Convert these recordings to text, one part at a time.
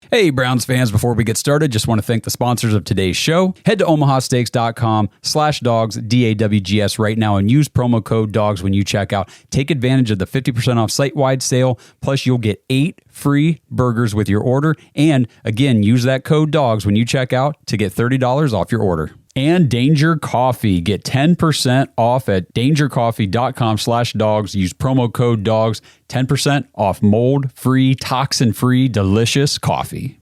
Hey, Browns fans, before we get started, just want to thank the sponsors of today's show. Head to omahasteaks.com/dogs, DAWGS right now and use promo code DOGS when you check out. Take advantage of the 50% off site-wide sale, plus you'll get 8 free burgers with your order. And again, use that code DOGS when you check out to get $30 off your order. And Danger Coffee. Get 10% off at dangercoffee.com/dogs. Use promo code DOGS. 10% off mold-free, toxin-free, delicious coffee.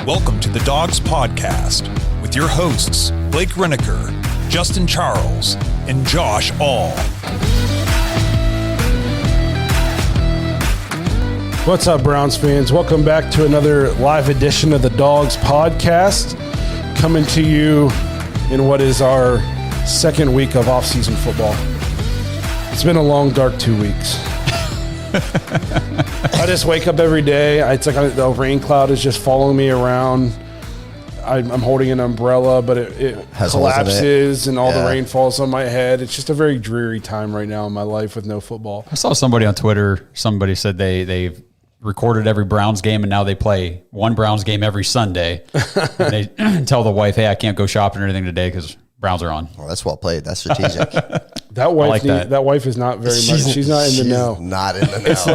Welcome to the Dogs Podcast with your hosts, Blake Reneker, Justin Charles, and Josh All. What's up, Browns fans? Welcome back to another live edition of the Dogs Podcast, coming to you in what is our second week of off-season football. It's been a long, dark 2 weeks. I just wake up every day. It's like the rain cloud is just following me around. I'm holding an umbrella, but it collapses and all the rain falls on my head. It's just a very dreary time right now in my life with no football. I saw somebody on Twitter, somebody said they've recorded every Browns game and now they play one Browns game every Sunday. And they tell the wife, hey, I can't go shopping or anything today because Browns are on. Well, that's well played. That's strategic. That wife is not very much. She's not in the know. Not in the know. It's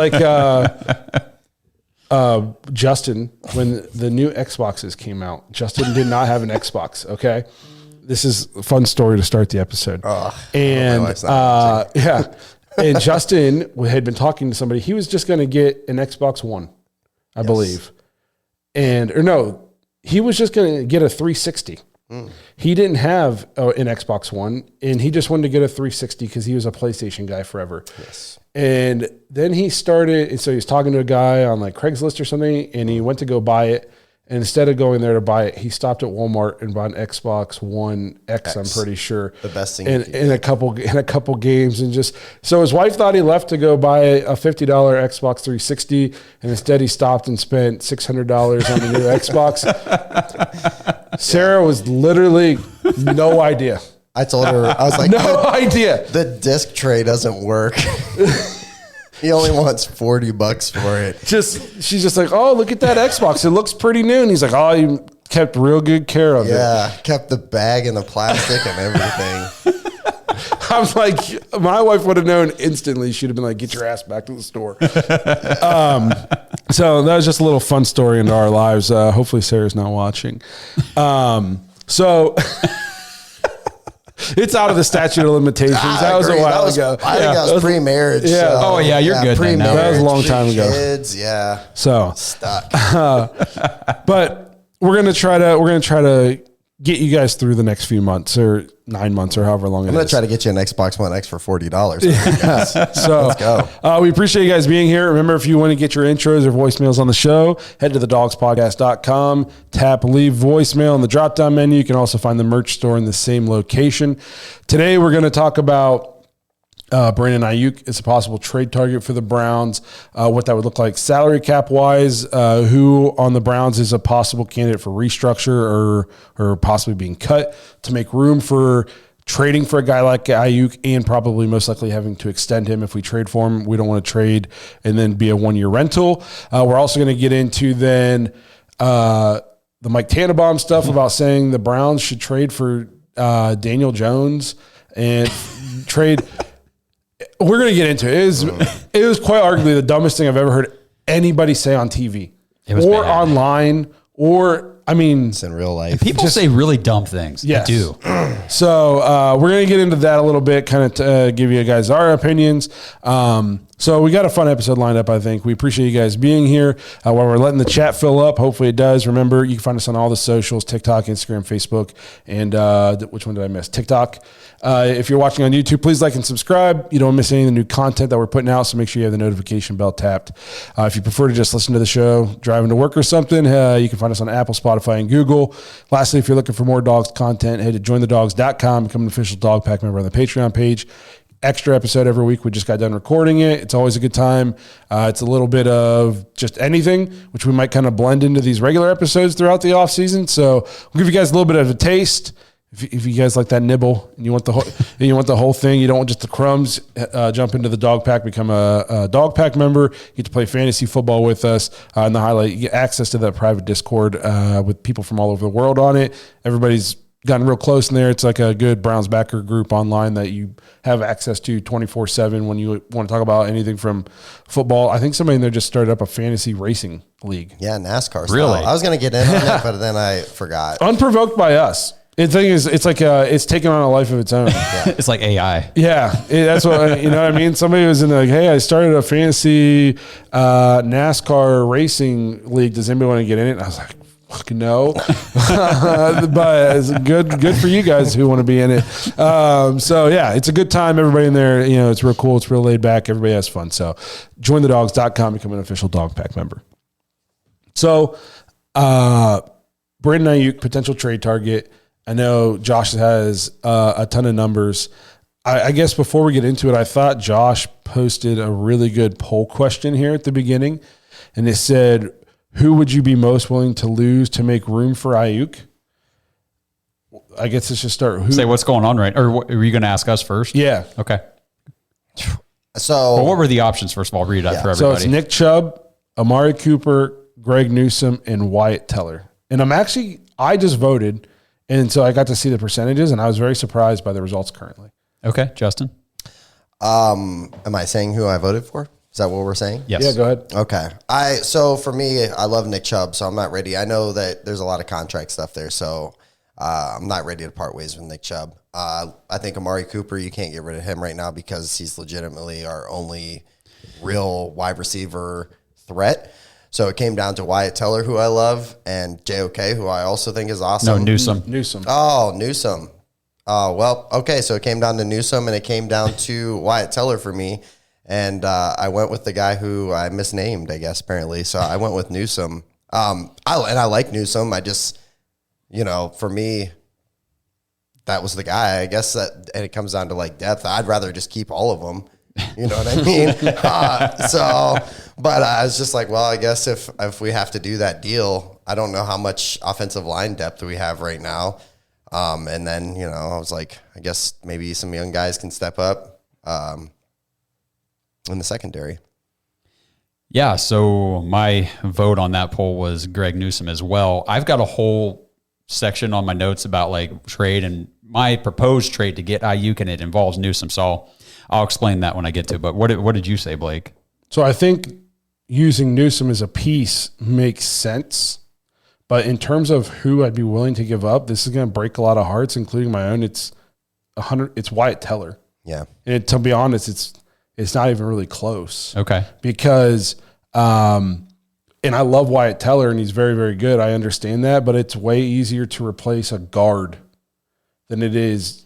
like Justin, when the new Xboxes came out, Justin did not have an Xbox. Okay. This is a fun story to start the episode. And Justin had been talking to somebody. He was just going to get an Xbox One, I believe. He was just going to get a 360. He didn't have an Xbox One, and he just wanted to get a 360 because he was a PlayStation guy forever. Yes. And then he started, and so he was talking to a guy on like Craigslist or something, and he went to go buy it. And instead of going there to buy it, he stopped at Walmart and bought an Xbox One X. I'm pretty sure the best thing. In a couple games, and just so his wife thought he left to go buy a $50 Xbox 360, and instead he stopped and spent $600 on the new Xbox. Sarah was literally no idea. I told her, I was like, no idea. The disc tray doesn't work. He only wants $40 for it. She's just like, oh, look at that Xbox. It looks pretty new. And he's like, oh, you kept real good care of it. Yeah, kept the bag and the plastic and everything. I was like, my wife would have known instantly. She'd have been like, get your ass back to the store. So that was just a little fun story into our lives. Hopefully Sarah's not watching. It's out of the statute of limitations. That was a while ago. I think that was pre-marriage. Yeah. So, you're good. That was a long time ago. Kids, yeah. So stuck. But we're gonna try to get you guys through the next few months or 9 months or however long it is. I'm going to try to get you an Xbox One X for $40. So let's go. We appreciate you guys being here. Remember, if you want to get your intros or voicemails on the show, head to thedogspodcast.com, tap leave voicemail in the drop-down menu. You can also find the merch store in the same location. Today, we're going to talk about Brandon Aiyuk is a possible trade target for the Browns, what that would look like salary cap wise, who on the Browns is a possible candidate for restructure or possibly being cut to make room for trading for a guy like Aiyuk and probably most likely having to extend him if we trade for him. We don't want to trade and then be a one-year rental. We're also going to get into then the Mike Tannenbaum stuff about saying the Browns should trade for Daniel Jones and trade – we're going to get into it. It was quite arguably the dumbest thing I've ever heard anybody say on TV or bad. Online or, I mean, it's in real life. And people say really dumb things. Yes. They do. So we're going to get into that a little bit, kind of give you guys our opinions. So we got a fun episode lined up, I think. We appreciate you guys being here. While we're letting the chat fill up, hopefully it does. Remember, you can find us on all the socials, TikTok, Instagram, Facebook, and which one did I miss? TikTok. If you're watching on YouTube, please like and subscribe. You don't miss any of the new content that we're putting out, so make sure you have the notification bell tapped. If you prefer to just listen to the show driving to work or something, you can find us on Apple, Spotify, and Google. Lastly, if you're looking for more dogs content, head to jointhedogs.com, become an official Dog Pack member on the Patreon page. Extra episode every week. We just got done recording it. It's always a good time. It's a little bit of just anything, which we might kind of blend into these regular episodes throughout the off season. So we'll give you guys a little bit of a taste. if you guys like that nibble and you want the whole thing, you don't want just the crumbs, jump into the dog pack, become a dog pack member. You get to play fantasy football with us. And the highlight, you get access to that private Discord with people from all over the world on it. Everybody's gotten real close in there. It's like a good Browns backer group online that you have access to 24/7 when you want to talk about anything from football. I think somebody in there just started up a fantasy racing league. Yeah, NASCAR. Really? I was going to get in on it, but then I forgot. Unprovoked by us. The thing is, it's like it's taken on a life of its own. It's like AI. Yeah, that's what you know what I mean. Somebody was in like, hey, I started a fantasy NASCAR racing league. Does anybody want to get in it? And I was like, fuck no. But it's good for you guys who want to be in it. So yeah, it's a good time. Everybody in there, it's real cool. It's real laid back. Everybody has fun. So jointhedogs.com, become an official dog pack member. So Brandon Aiyuk, potential trade target. I know Josh has a ton of numbers. I guess before we get into it, I thought Josh posted a really good poll question here at the beginning. And it said, who would you be most willing to lose to make room for Aiyuk? I guess let's just start. Say what's going on, right? Or were you going to ask us first? Yeah. Okay. So what were the options, first of all? Read it out for everybody. So it's Nick Chubb, Amari Cooper, Greg Newsome, and Wyatt Teller. And I just voted. And so I got to see the percentages, and I was very surprised by the results currently. Okay, Justin. Am I saying who I voted for? Is that what we're saying? Yes. Yeah, go ahead. Okay. So for me, I love Nick Chubb, so I'm not ready. I know that there's a lot of contract stuff there, so I'm not ready to part ways with Nick Chubb. I think Amari Cooper, you can't get rid of him right now because he's legitimately our only real wide receiver threat. So it came down to Wyatt Teller, who I love, and JOK, who I also think is awesome. No, Newsome. Oh, Newsome. Well, okay, so it came down to Newsome, and it came down to Wyatt Teller for me. And I went with the guy who I misnamed, I guess, apparently. So I went with Newsome. I like Newsome. I just, for me, that was the guy. I guess and it comes down to like depth. I'd rather just keep all of them. You know what I mean? But I was just like, well, I guess if we have to do that deal, I don't know how much offensive line depth we have right now. And then, I was like, I guess maybe some young guys can step up in the secondary. Yeah, so my vote on that poll was Greg Newsome as well. I've got a whole section on my notes about like trade and my proposed trade to get Aiyuk, and it involves Newsome. So I'll explain that when I get to it. But what did you say, Blake? So I think using Newsome as a piece makes sense. But in terms of who I'd be willing to give up, this is going to break a lot of hearts, including my own. It's Wyatt Teller. Yeah. And to be honest, it's not even really close. Okay. Because, and I love Wyatt Teller, and he's very, very good. I understand that, but it's way easier to replace a guard than it is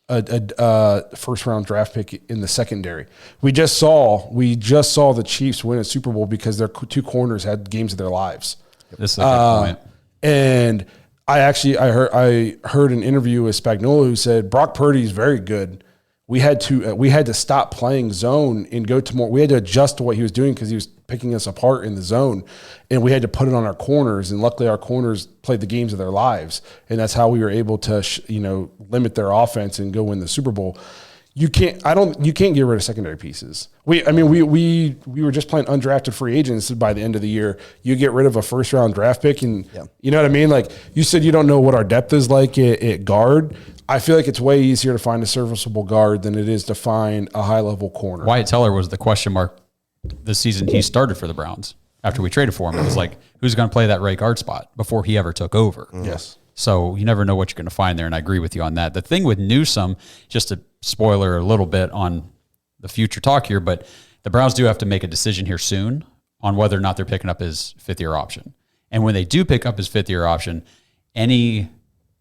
a first-round draft pick in the secondary. We just saw the Chiefs win a Super Bowl because their two corners had games of their lives. This is a good point. And I heard an interview with Spagnuolo who said Brock Purdy is very good. We had to stop playing zone and go to more. We had to adjust to what he was doing because he was picking us apart in the zone, and we had to put it on our corners. And luckily, our corners played the games of their lives, and that's how we were able to limit their offense and go win the Super Bowl. You can't get rid of secondary pieces. We were just playing undrafted free agents by the end of the year. You get rid of a first round draft pick, and you know what I mean? Like you said, you don't know what our depth is like at guard. I feel like it's way easier to find a serviceable guard than it is to find a high level corner. Wyatt Teller was the question mark this season he started for the Browns after we traded for him. It was like, who's going to play that right guard spot before he ever took over? Yes. So you never know what you're going to find there, and I agree with you on that. The thing with Newsome, just a spoiler a little bit on the future talk here, but the Browns do have to make a decision here soon on whether or not they're picking up his fifth-year option. And when they do pick up his fifth-year option, any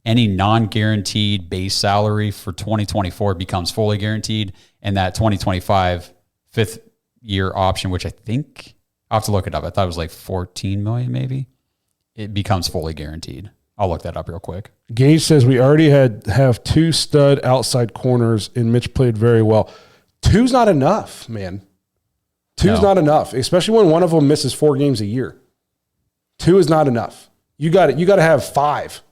non-guaranteed base salary for 2024 becomes fully guaranteed, and that 2025 fifth-year option, which I think I'll have to look it up. I thought it was like $14 million maybe. It becomes fully guaranteed. I'll look that up real quick. Gage says we already have two stud outside corners, and Mitch played very well. Two's not enough, man. Two's not enough, especially when one of them misses 4 games a year. 2 is not enough. You got to have 5.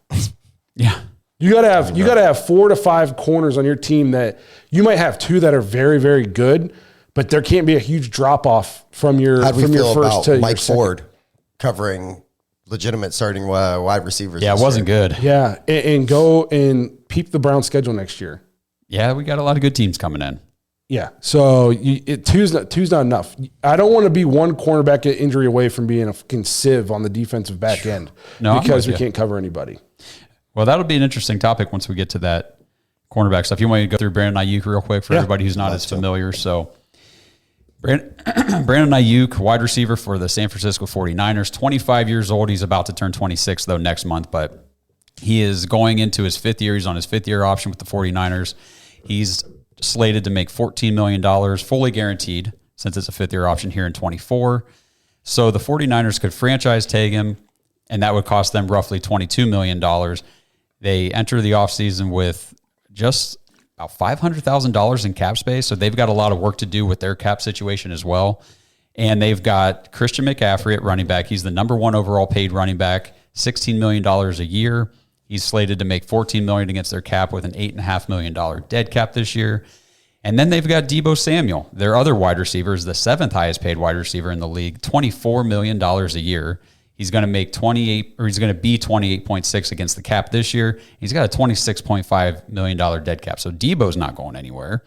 Yeah. You gotta have 4 to 5 corners on your team that you might have 2 that are very, very good, but there can't be a huge drop off from your How'd we from feel your first about to Mike your second? Ford covering legitimate starting wide receivers? Yeah, it this wasn't year? good. Yeah, and go and peep the Browns schedule next year. Yeah, we got a lot of good teams coming in. Yeah, so two's not enough. I don't want to be one cornerback injury away from being a fucking sieve on the defensive back end because we can't cover anybody. Well, that'll be an interesting topic once we get to that cornerback stuff. You want to go through Brandon Aiyuk real quick for everybody who's not as familiar. So Brandon Aiyuk, wide receiver for the San Francisco 49ers, 25 years old. He's about to turn 26, though, next month, but he is going into his 5th year. He's on his 5th year option with the 49ers. He's slated to make $14 million, fully guaranteed, since it's a 5th year option here in 24. So the 49ers could franchise tag him, and that would cost them roughly $22 million. They enter the offseason with just about $500,000 in cap space, so they've got a lot of work to do with their cap situation as well. And they've got Christian McCaffrey at running back. He's the number 1 overall paid running back, $16 million a year. He's slated to make $14 million against their cap with an $8.5 million dead cap this year. And then they've got Deebo Samuel, their other wide receiver, is the 7th highest paid wide receiver in the league, $24 million a year. He's going to make 28, or he's going to be 28.6 against the cap this year. He's got a $26.5 million dead cap. So Deebo's not going anywhere.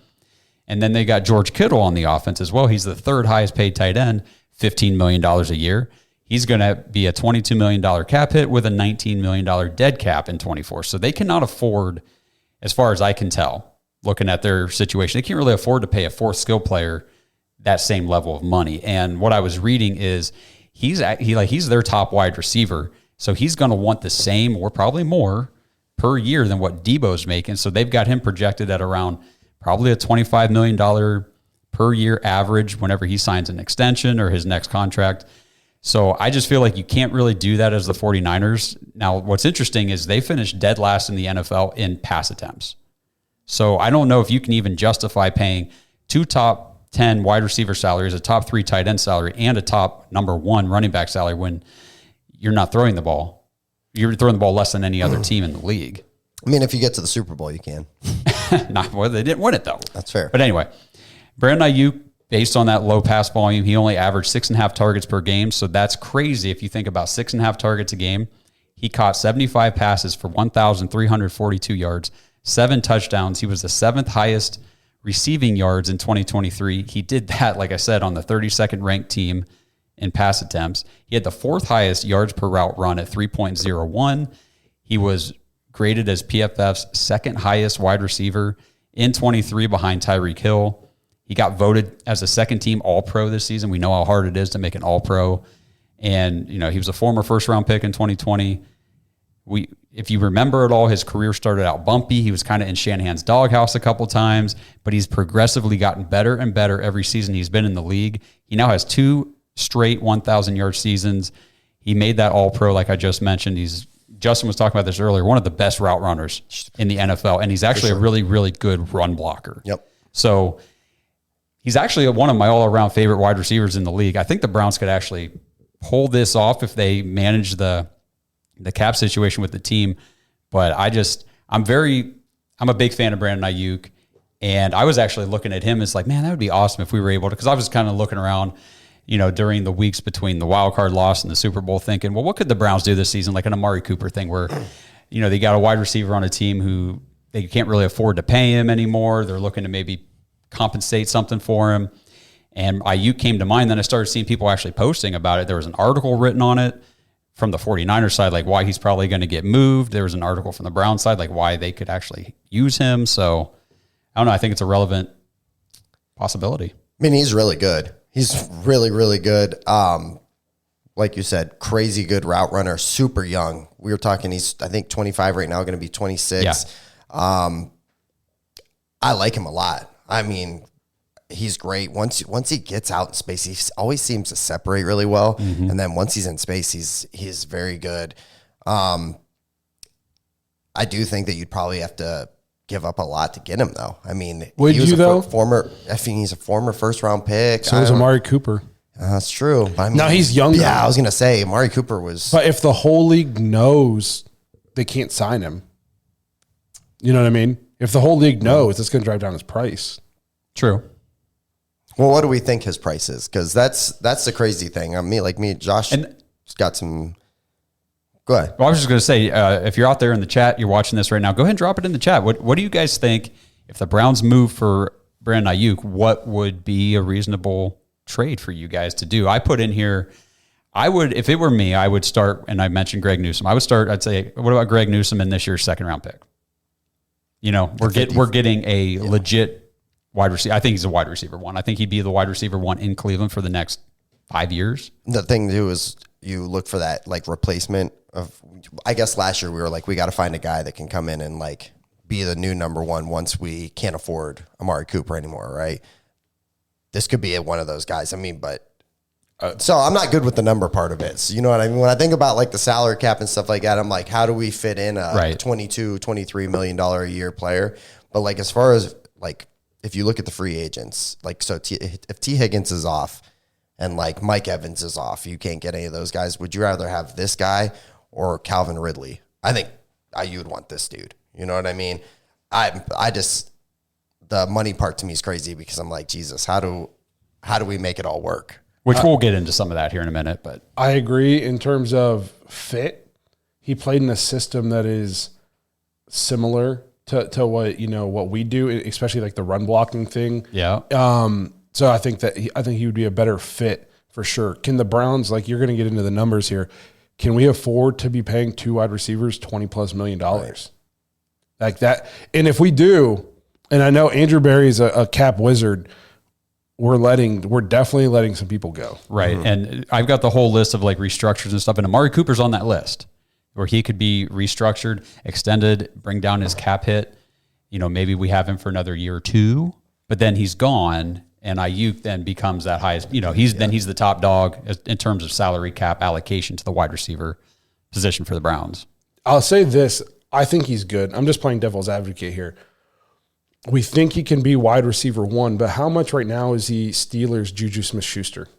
And then they got George Kittle on the offense as well. He's the 3rd highest paid tight end, $15 million a year. He's going to be a $22 million cap hit with a $19 million dead cap in 24. So they cannot afford, as far as I can tell, looking at their situation, they can't really afford to pay a 4th skill player that same level of money. And what I was reading is he's their top wide receiver. So he's going to want the same or probably more per year than what Deebo's making. So they've got him projected at around probably a $25 million per year average whenever he signs an extension or his next contract. So I just feel like you can't really do that as the 49ers. Now, what's interesting is they finished dead last in the NFL in pass attempts. So I don't know if you can even justify paying 2 top 10 wide receiver salaries, a top 3 tight end salary, and a top number 1 running back salary when you're not throwing the ball. You're throwing the ball less than any other team in the league. I mean, if you get to the Super Bowl, you can. Well, they didn't win it, though. That's fair. But anyway, Brandon Aiyuk, based on that low pass volume, he only averaged 6.5 targets per game. So that's crazy if you think about 6.5 targets a game. He caught 75 passes for 1,342 yards, 7 touchdowns. He was the 7th highest receiving yards in 2023. He did that, like I said, on the 32nd ranked team in pass attempts. He had the 4th highest yards per route run at 3.01. He was graded as PFF's 2nd highest wide receiver in 23 behind Tyreek Hill. He got voted as a 2nd team All-Pro this season. We know how hard it is to make an All-Pro. And, he was a former first-round pick in 2020. If you remember at all, his career started out bumpy. He was kind of in Shanahan's doghouse a couple times, but he's progressively gotten better and better every season he's been in the league. He now has 2 straight 1,000-yard seasons. He made that All-Pro, like I just mentioned. Justin was talking about this earlier, one of the best route runners in the NFL, and he's actually a really, really good run blocker. Yep. So he's actually one of my all-around favorite wide receivers in the league. I think the Browns could actually pull this off if they manage the cap situation with the team. But I'm a big fan of Brandon Aiyuk, and I was actually looking at him as like, man, that would be awesome if we were able to, because I was kind of looking around, during the weeks between the wild card loss and the Super Bowl thinking, well, what could the Browns do this season? Like an Amari Cooper thing where, they got a wide receiver on a team who they can't really afford to pay him anymore. They're looking to maybe compensate something for him. And Aiyuk came to mind. Then I started seeing people actually posting about it. There was an article written on it from the 49ers side, like why he's probably going to get moved. There was an article from the Browns side, like why they could actually use him. So I don't know. I think it's a relevant possibility. I mean, he's really good. He's really, really good. Like you said, crazy good route runner, super young. We were talking, he's, I think, 25 right now, going to be 26. Yeah. I like him a lot. I mean, he's great. Once he gets out in space, he always seems to separate really well. Mm-hmm. And then once he's in space, he's very good. I do think that you'd probably have to give up a lot to get him, though. I mean, would you though? I think he's a former first round pick. So is Amari Cooper. That's true. But I mean, now he's younger. Yeah, I was gonna say Amari Cooper was. But if the whole league knows they can't sign him, You know what I mean? If the whole league knows, it's going to drive down his price. True. Well, what do we think his price is? Because that's the crazy thing. Josh got some. Go ahead. Well, I was just going to say, if you're out there in the chat, you're watching this right now, go ahead and drop it in the chat. What do you guys think if the Browns move for Brandon Aiyuk? What would be a reasonable trade for you guys to do? I put in here, if it were me, I would start, and I mentioned Greg Newsome. I'd say, what about Greg Newsome in this year's second round pick? We're getting a legit wide receiver. I think he's a wide receiver one. I think he'd be the wide receiver one in Cleveland for the next 5 years. The thing too is you look for that like replacement of, I guess last year we were like, we got to find a guy that can come in and like be the new number one once we can't afford Amari Cooper anymore, right? This could be one of those guys. I mean, so I'm not good with the number part of it. So you know what I mean? When I think about like the salary cap and stuff like that, I'm like, how do we fit in a $22-23 million a year player? But like, as far as like, if you look at the free agents, like, so if T Higgins is off and like Mike Evans is off, you can't get any of those guys. Would you rather have this guy or Calvin Ridley? I think you would want this dude. You know what I mean? I just, the money part to me is crazy because I'm like, Jesus, how do we make it all work? Which we'll get into some of that here in a minute, but I agree in terms of fit. He played in a system that is similar to what we do, especially like the run blocking thing. Yeah. So I think he would be a better fit for sure. Can the Browns, like, you're going to get into the numbers here, can we afford to be paying 2 wide receivers $20+ million? Right. Like that. And if we do, and I know Andrew Berry's a cap wizard, we're definitely letting some people go. Right. Mm-hmm. And I've got the whole list of like restructures and stuff, and Amari Cooper's on that list where he could be restructured, extended, bring down his cap hit. Maybe we have him for another year or two, but then he's gone, and Aiyuk then becomes that highest, then he's the top dog in terms of salary cap allocation to the wide receiver position for the Browns. I'll say this. I think he's good. I'm just playing devil's advocate here. We think he can be wide receiver one, but how much right now is he Steelers Juju Smith-Schuster?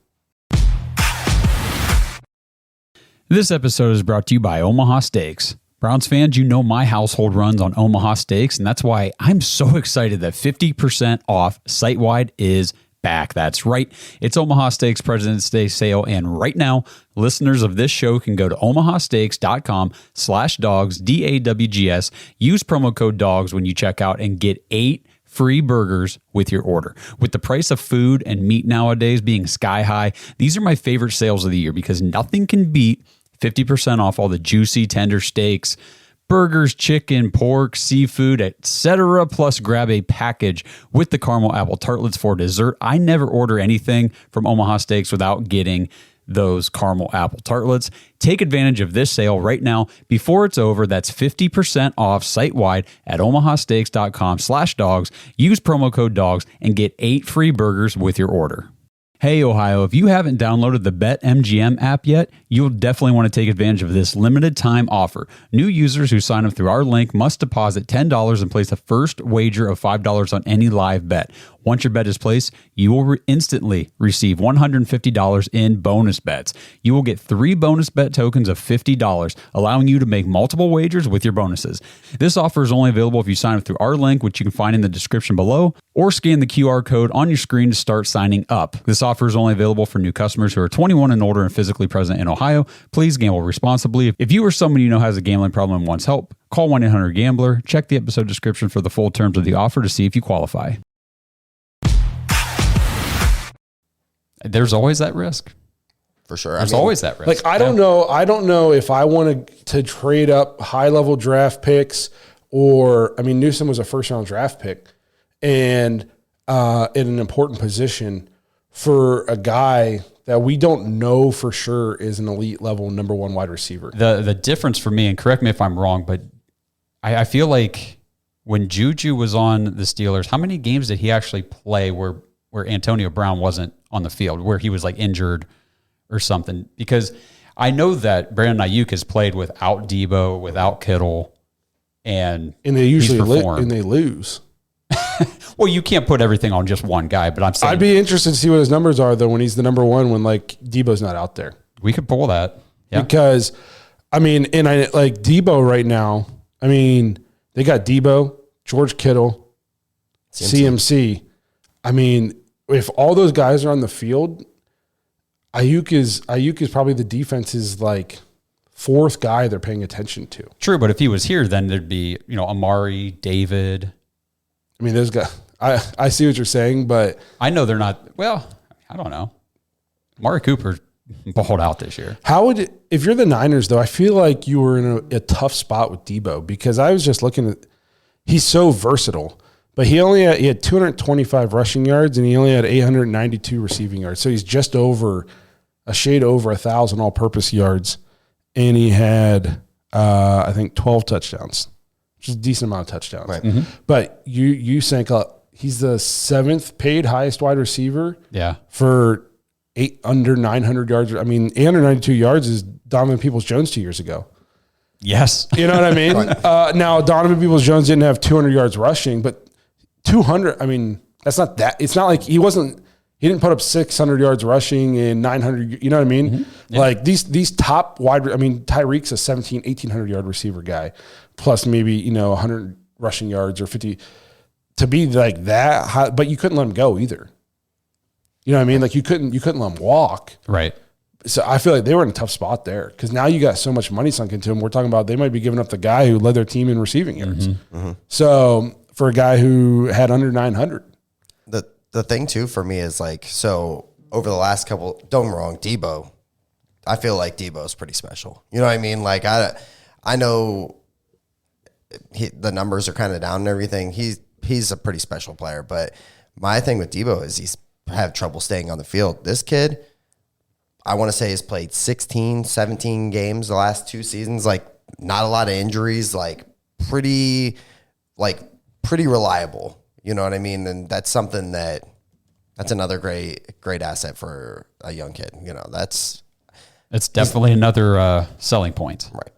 This episode is brought to you by Omaha Steaks. Browns fans, my household runs on Omaha Steaks, and that's why I'm so excited that 50% off site-wide is back. That's right. It's Omaha Steaks President's Day sale, and right now, listeners of this show can go to omahasteaks.com/dogs, DAWGS, use promo code DOGS when you check out, and get 8 free burgers with your order. With the price of food and meat nowadays being sky high, these are my favorite sales of the year because nothing can beat 50% off all the juicy, tender steaks, burgers, chicken, pork, seafood, etc. Plus, grab a package with the caramel apple tartlets for dessert. I never order anything from Omaha Steaks without getting those caramel apple tartlets. Take advantage of this sale right now before it's over. That's 50% off site-wide at omahasteaks.com/dogs. Use promo code DOGS and get 8 free burgers with your order. Hey, Ohio, if you haven't downloaded the BetMGM app yet, you'll definitely want to take advantage of this limited time offer. New users who sign up through our link must deposit $10 and place a first wager of $5 on any live bet. Once your bet is placed, you will instantly receive $150 in bonus bets. You will get 3 bonus bet tokens of $50, allowing you to make multiple wagers with your bonuses. This offer is only available if you sign up through our link, which you can find in the description below, or scan the QR code on your screen to start signing up. This offer is only available for new customers who are 21 and older and physically present in Ohio. Please gamble responsibly. If you or someone you know has a gambling problem and wants help, call 1-800-GAMBLER. Check the episode description for the full terms of the offer to see if you qualify. There's always that risk. For sure. There's always that risk. Like, I don't know if I want to trade up high-level draft picks or, Newsome was a first-round draft pick and in an important position for a guy that we don't know for sure is an elite level number 1 wide receiver. The difference for me, and correct me if I'm wrong, but I feel like when Juju was on the Steelers, how many games did he actually play where Antonio Brown wasn't on the field, where he was like injured or something? Because I know that Brandon Aiyuk has played without Debo, without Kittle, and they usually lose. Well, you can't put everything on just one guy, but I'm saying I'd be interested to see what his numbers are though when he's the number 1 when like Debo's not out there. We could pull that. Yeah. Because Debo right now, They got Debo, George Kittle, CMC. I mean, if all those guys are on the field, Aiyuk is probably the defense's like fourth guy they're paying attention to. True, but if he was here, then there'd be, Amari, David. I mean, those guys. I see what you're saying, but I know they're not. Well, I don't know. Amari Cooper balled out this year. If you're the Niners, though, I feel like you were in a tough spot with Debo because I was just looking at, he's so versatile, but he had 225 rushing yards and he only had 892 receiving yards. So he's just a shade over 1,000 all-purpose yards, and he had, I think, 12 touchdowns, which is a decent amount of touchdowns. Right. Mm-hmm. But you sank up. He's the 7th paid highest wide receiver. Yeah. For under 900 yards. I mean, 892 yards is Donovan Peoples-Jones 2 years ago. Yes. You know what I mean? Now, Donovan Peoples-Jones didn't have 200 yards rushing, but 200, I mean, that's not that. It's not like he didn't put up 600 yards rushing and 900, you know what I mean? Mm-hmm. Yeah. Like these top wide, I mean, Tyreek's a 1,800 yard receiver guy, plus maybe, 100 rushing yards or 50. To be like that high, but you couldn't let him go either. You know what I mean? Like you couldn't let him walk. Right. So I feel like they were in a tough spot there because now you got so much money sunk into him. We're talking about they might be giving up the guy who led their team in receiving yards. Mm-hmm. Mm-hmm. So for a guy who had under 900. The thing too for me is like, so over the last couple, don't get me wrong, Debo, I feel like Debo is pretty special. You know what I mean? Like I know the numbers are kind of down and everything. He's a pretty special player, but my thing with Debo is he's had trouble staying on the field. This kid, I want to say, has played 16, 17 games the last 2 seasons. Like, not a lot of injuries. Like, pretty reliable. You know what I mean? And that's something that's another great asset for a young kid. That's definitely another selling point. Right.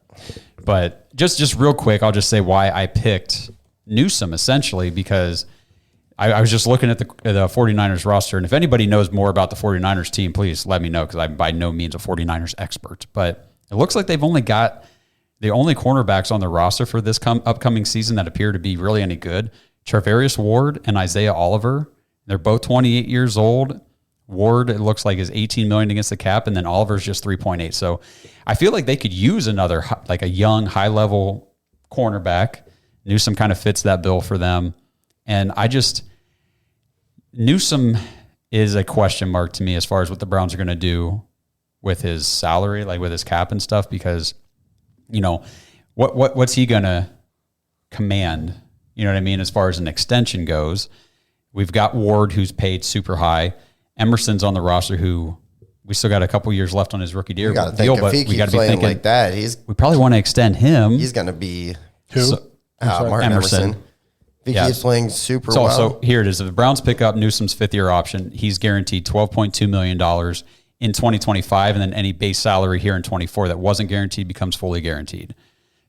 But just real quick, I'll just say why I picked Newsome, essentially, because I was just looking at the 49ers roster, and if anybody knows more about the 49ers team, please let me know, because I'm by no means a 49ers expert. But it looks like they've only got the only cornerbacks on the roster for this upcoming season that appear to be really any good: Charvarius Ward and Isaiah Oliver. They're both 28 years old. Ward, it looks like, is $18 million against the cap, and then Oliver's just 3.8. So I feel like they could use another, like a young, high-level cornerback. Newsome kind of fits that bill for them. And Newsome is a question mark to me as far as what the Browns are going to do with his salary, like with his cap and stuff, because, what's he going to command? You know what I mean? As far as an extension goes, we've got Ward, who's paid super high. Emerson's on the roster, who we still got a couple years left on his rookie deal. We got to think if he keeps playing like that, we probably want to extend him. He's going to be who? Martin Emerson. If he keeps playing super well. So here it is. If the Browns pick up Newsome's 5th-year option, he's guaranteed $12.2 million in 2025, and then any base salary here in 24 that wasn't guaranteed becomes fully guaranteed.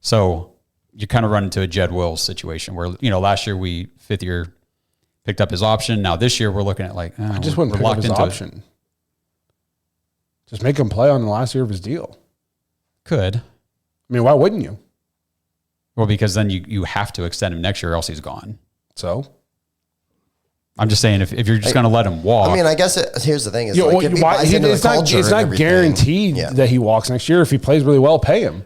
So you kind of run into a Jed Wills situation where, last year 5th year picked up his option. Now this year we're looking at like, I just wouldn't pick up his option. Just make him play on the last year of his deal. Could. I mean, why wouldn't you? Well, because then you have to extend him next year or else he's gone. So? I'm just saying, if you're just going to let him walk. I mean, I guess here's the thing. Is it's not guaranteed that he walks next year. If he plays really well, pay him.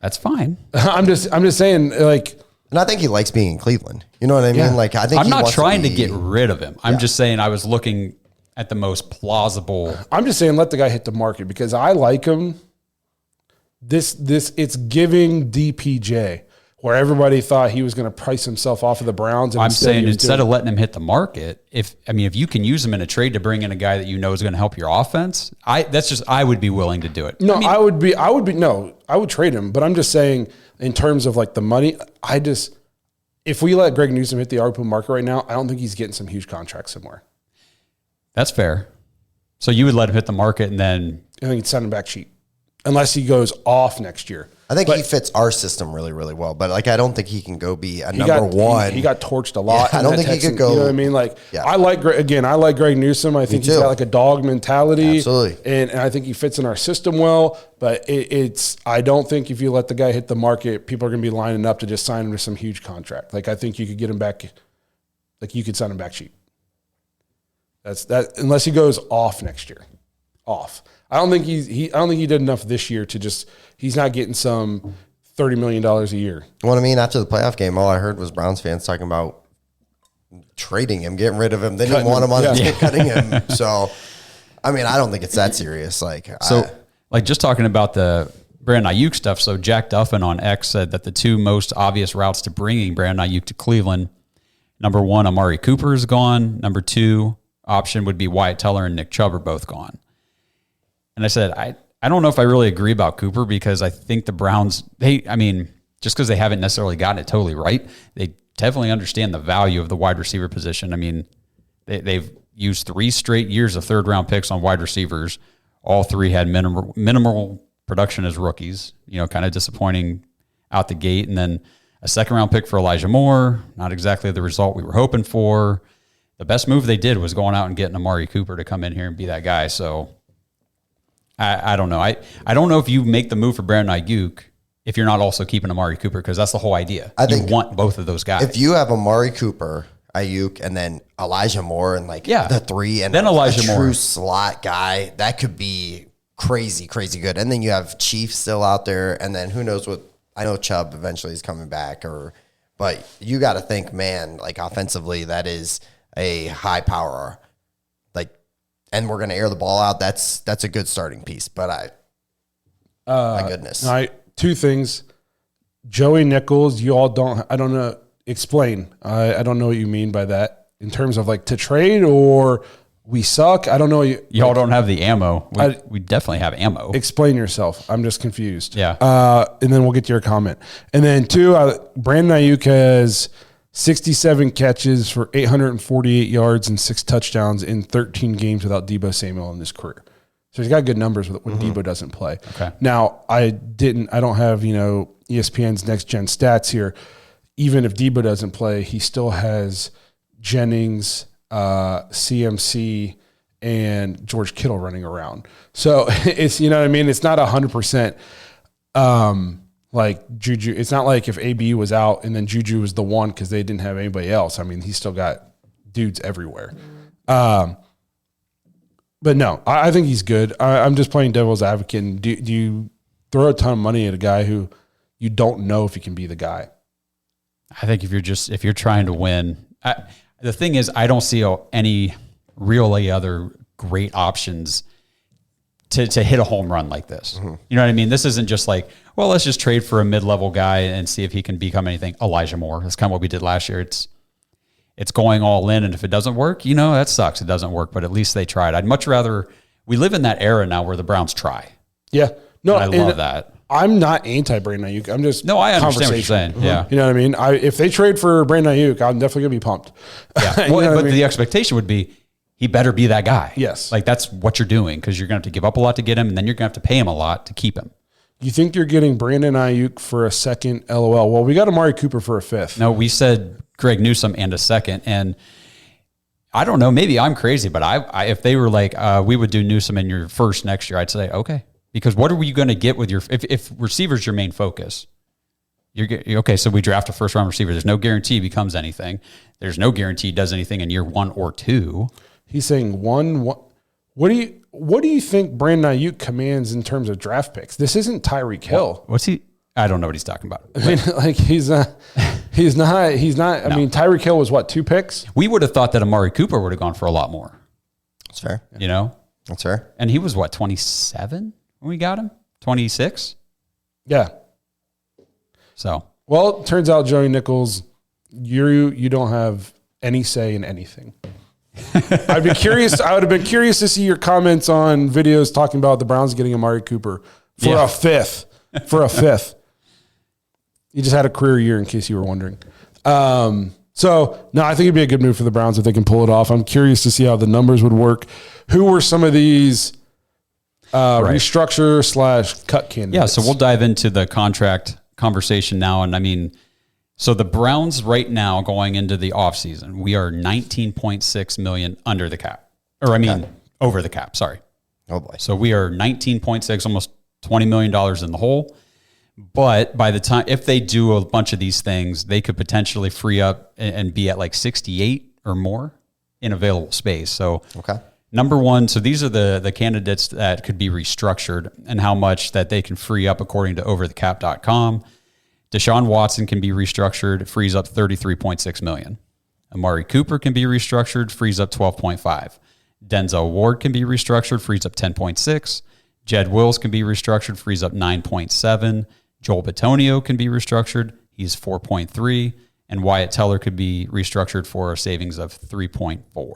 That's fine. I'm just saying, like... And I think he likes being in Cleveland. You know what I mean? Yeah. Like, I think I'm not trying to get rid of him. I'm just saying I was looking at the most plausible. I'm just saying let the guy hit the market because I like him. It's giving DPJ where everybody thought he was going to price himself off of the Browns. And I'm saying instead of letting him hit the market, if you can use him in a trade to bring in a guy that is going to help your offense, I would be willing to do it. No, I would trade him, but I'm just saying in terms of like the money, if we let Greg Newsome hit the ARPU market right now, I don't think he's getting some huge contract somewhere. That's fair. So you would let him hit the market and then I think he'd send him back cheap unless he goes off next year. I think he fits our system really, really well. But like, I don't think he can go be a number one. He got torched a lot. Yeah, I don't think he could go. You know what I mean? Like, I like Greg Newsome. I think he's got like a dog mentality. Absolutely. And I think he fits in our system well. But I don't think if you let the guy hit the market, people are going to be lining up to just sign him to some huge contract. Like, I think you could get him back. Like, you could sign him back cheap. That's that, unless he goes off next year. Off. I don't think he did enough this year to just. He's not getting some $30 million a year. What I mean, after the playoff game, all I heard was Browns fans talking about trading him, getting rid of him. They didn't want him on the team, cutting him. So, I mean, I don't think it's that serious. Just talking about the Brandon Aiyuk stuff. So Jack Duffin on X said that the two most obvious routes to bringing Brandon Aiyuk to Cleveland, number one, Amari Cooper is gone. Number two option would be Wyatt Teller and Nick Chubb are both gone. And I said, I don't know if I really agree about Cooper because I think the Browns, just because they haven't necessarily gotten it totally right, they definitely understand the value of the wide receiver position. I mean, they've used 3 straight years of third-round picks on wide receivers. All 3 had minimal production as rookies, kind of disappointing out the gate. And then a second-round pick for Elijah Moore, not exactly the result we were hoping for. The best move they did was going out and getting Amari Cooper to come in here and be that guy. So I don't know. I don't know if you make the move for Brandon Aiyuk if you're not also keeping Amari Cooper, because that's the whole idea. I think you want both of those guys. If you have Amari Cooper, Aiyuk, and then Elijah Moore and the 3 and then Elijah Moore, true slot guy, that could be crazy, crazy good. And then you have Chief still out there, and then who knows what, I know Chubb eventually is coming back, but you got to think, man, like offensively, that is a high power, and we're going to air the ball out. That's a good starting piece. But my goodness. 2 things. Joey Nichols, I don't know. Explain. I don't know what you mean by that in terms of to trade or we suck. I don't know. Y'all don't have the ammo. We definitely have ammo. Explain yourself. I'm just confused. Yeah. And then we'll get to your comment. And then 2, Brandon Aiyuk has 67 catches for 848 yards and 6 touchdowns in 13 games without Deebo Samuel in his career. So he's got good numbers when Deebo doesn't play. Okay. Now, I don't have, ESPN's next gen stats here. Even if Deebo doesn't play, he still has Jennings, CMC, and George Kittle running around. So it's, it's not 100%. Like Juju, it's not like if AB was out and then Juju was the one because they didn't have anybody else. I mean, he's still got dudes everywhere. But no, I think he's good. I'm just playing devil's advocate. And do you throw a ton of money at a guy who you don't know if he can be the guy? I think if you're trying to win, the thing is, I don't see any really other great options to hit a home run like this. Mm-hmm. You know what I mean? This isn't just let's just trade for a mid-level guy and see if he can become anything. Elijah Moore. That's kind of what we did last year. It's going all in, and if it doesn't work, that sucks. It doesn't work, but at least they tried. I'd much rather we live in that era now where the Browns try. Yeah. No, and I love that. I'm not anti-Brandon Aiyuk. I'm just I understand what you're saying. Mm-hmm. Yeah. You know what I mean? If they trade for Brandon Aiyuk, I'm definitely going to be pumped. Yeah. But the expectation would be he better be that guy. Yes. That's what you're doing because you're going to have to give up a lot to get him, and then you're going to have to pay him a lot to keep him. You think you're getting Brandon Aiyuk for a second? LOL. Well, we got Amari Cooper for a 5th. No, we said Greg Newsome and a second, and I don't know. Maybe I'm crazy, but I if they were we would do Newsome in your first next year, I'd say okay. Because what are you going to get with your if receiver's your main focus? Okay, so we draft a first-round receiver. There's no guarantee he becomes anything. There's no guarantee he does anything in year 1 or 2. He's saying one. What do you think Brandon Aiyuk commands in terms of draft picks? This isn't Tyreek Hill. What's he? I don't know what he's talking about. I mean, he's not. I mean, Tyreek Hill was 2 picks? We would have thought that Amari Cooper would have gone for a lot more. That's fair. That's fair. And he was 27 when we got him? 26? Yeah. So. Well, it turns out, Joey Nichols, you don't have any say in anything. I'd be curious. I would have been curious to see your comments on videos talking about the Browns getting Amari Cooper for a 5th. For a 5th. He just had a career year, in case you were wondering. So, no, I think it'd be a good move for the Browns if they can pull it off. I'm curious to see how the numbers would work. Who were some of these Restructure / cut candidates. Yeah, so we'll dive into the contract conversation now. And I mean, so the Browns right now going into the offseason, we are $19.6 million under the cap. Or I mean, over the cap, sorry. Oh boy. So we are 19.6, almost $20 million in the hole. But by the time, if they do a bunch of these things, they could potentially free up and be at like 68 or more in available space. So number one, so these are the candidates that could be restructured and how much that they can free up according to overthecap.com. Deshaun Watson can be restructured, frees up $33.6 million. Amari Cooper can be restructured, frees up $12.5. Denzel Ward can be restructured, frees up $10.6. Jed Wills can be restructured, frees up $9.7. Joel Bitonio can be restructured, he's $4.3. And Wyatt Teller could be restructured for a savings of $3.4.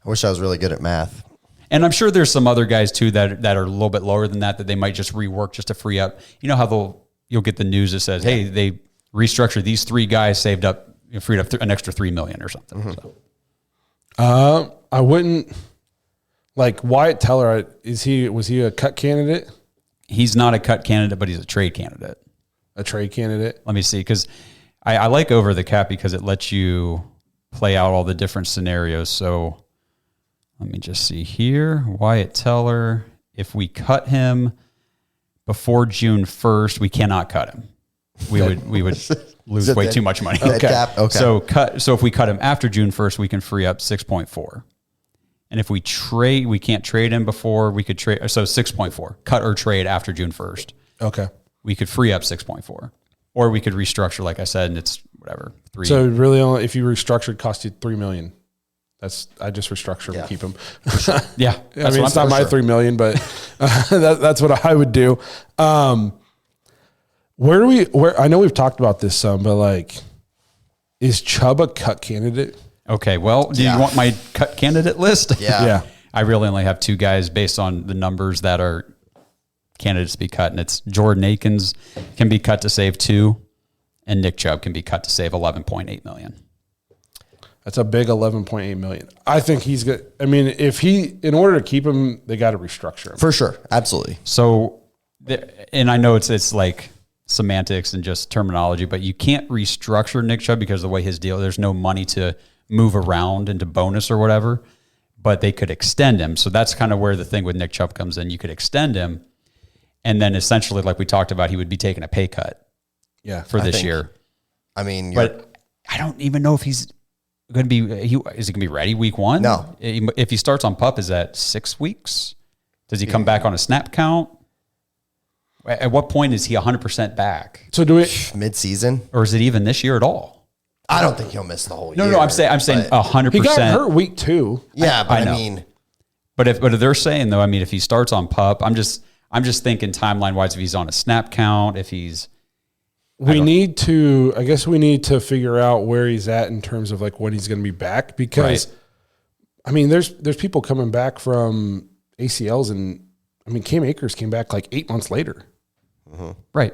I wish I was really good at math. And I'm sure there's some other guys too that are a little bit lower than that they might just rework just to free up. You know how you'll get the news that says, hey, they restructured these 3 guys, freed up an extra $3 million or something. Mm-hmm. So. I wouldn't like Wyatt Teller. Was he a cut candidate? He's not a cut candidate, but he's a trade candidate. A trade candidate? Let me see, because I like over the cap because it lets you play out all the different scenarios. So let me just see here. Wyatt Teller, if we cut him before June 1st, we cannot cut him. We would lose way too much money. Okay. So if we cut him after June 1st, we can free up 6.4. And if we trade, we can't trade him before we could trade. So 6.4, cut or trade after June 1st. Okay. We could free up 6.4, or we could restructure, like I said, and it's whatever. 3. So really only if you restructured cost you $3 million. I just restructure and keep them. Yeah. I mean, it's not my $3 million, but that's what I would do. Where I know we've talked about this some, but like, is Chubb a cut candidate? Okay, well, do you want my cut candidate list? Yeah. I really only have 2 guys based on the numbers that are candidates to be cut, and it's Jordan Akins can be cut to save 2, and Nick Chubb can be cut to save $11.8 million. That's a big $11.8 million. I think he's good. I mean, in order to keep him, they got to restructure him. For sure. Absolutely. So, and I know it's like semantics and just terminology, but you can't restructure Nick Chubb because of the way his deal, there's no money to move around into bonus or whatever, but they could extend him. So that's kind of where the thing with Nick Chubb comes in. You could extend him, and then essentially, like we talked about, he would be taking a pay cut for this year. I mean, but I don't even know if he's going to be, is he going to be ready week 1? No. If he starts on PUP, is that 6 weeks? Does he come back on a snap count? At what point is he 100% back? So mid-season? Or is it even this year at all? I don't think he'll miss the whole year. No, I'm saying 100%. He got hurt week 2. Yeah, but I mean, but if they're saying though, I mean, if he starts on PUP, I'm just thinking timeline wise, if he's on a snap count, if he's, I guess we need to figure out where he's at in terms of like when he's going to be back, because I mean, there's people coming back from ACLs, and I mean, Cam Akers came back like 8 months later. Mm-hmm. Right.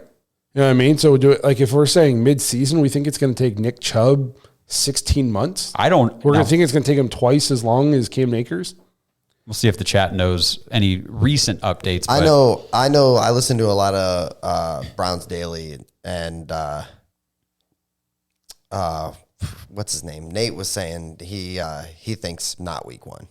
You know what I mean? So do it like if we're saying mid-season, we think it's going to take Nick Chubb 16 months. We're going to think it's going to take him twice as long as Cam Akers. We'll see if the chat knows any recent updates. I know. I listen to a lot of Browns Daily, and what's his name? Nate was saying he thinks not week 1.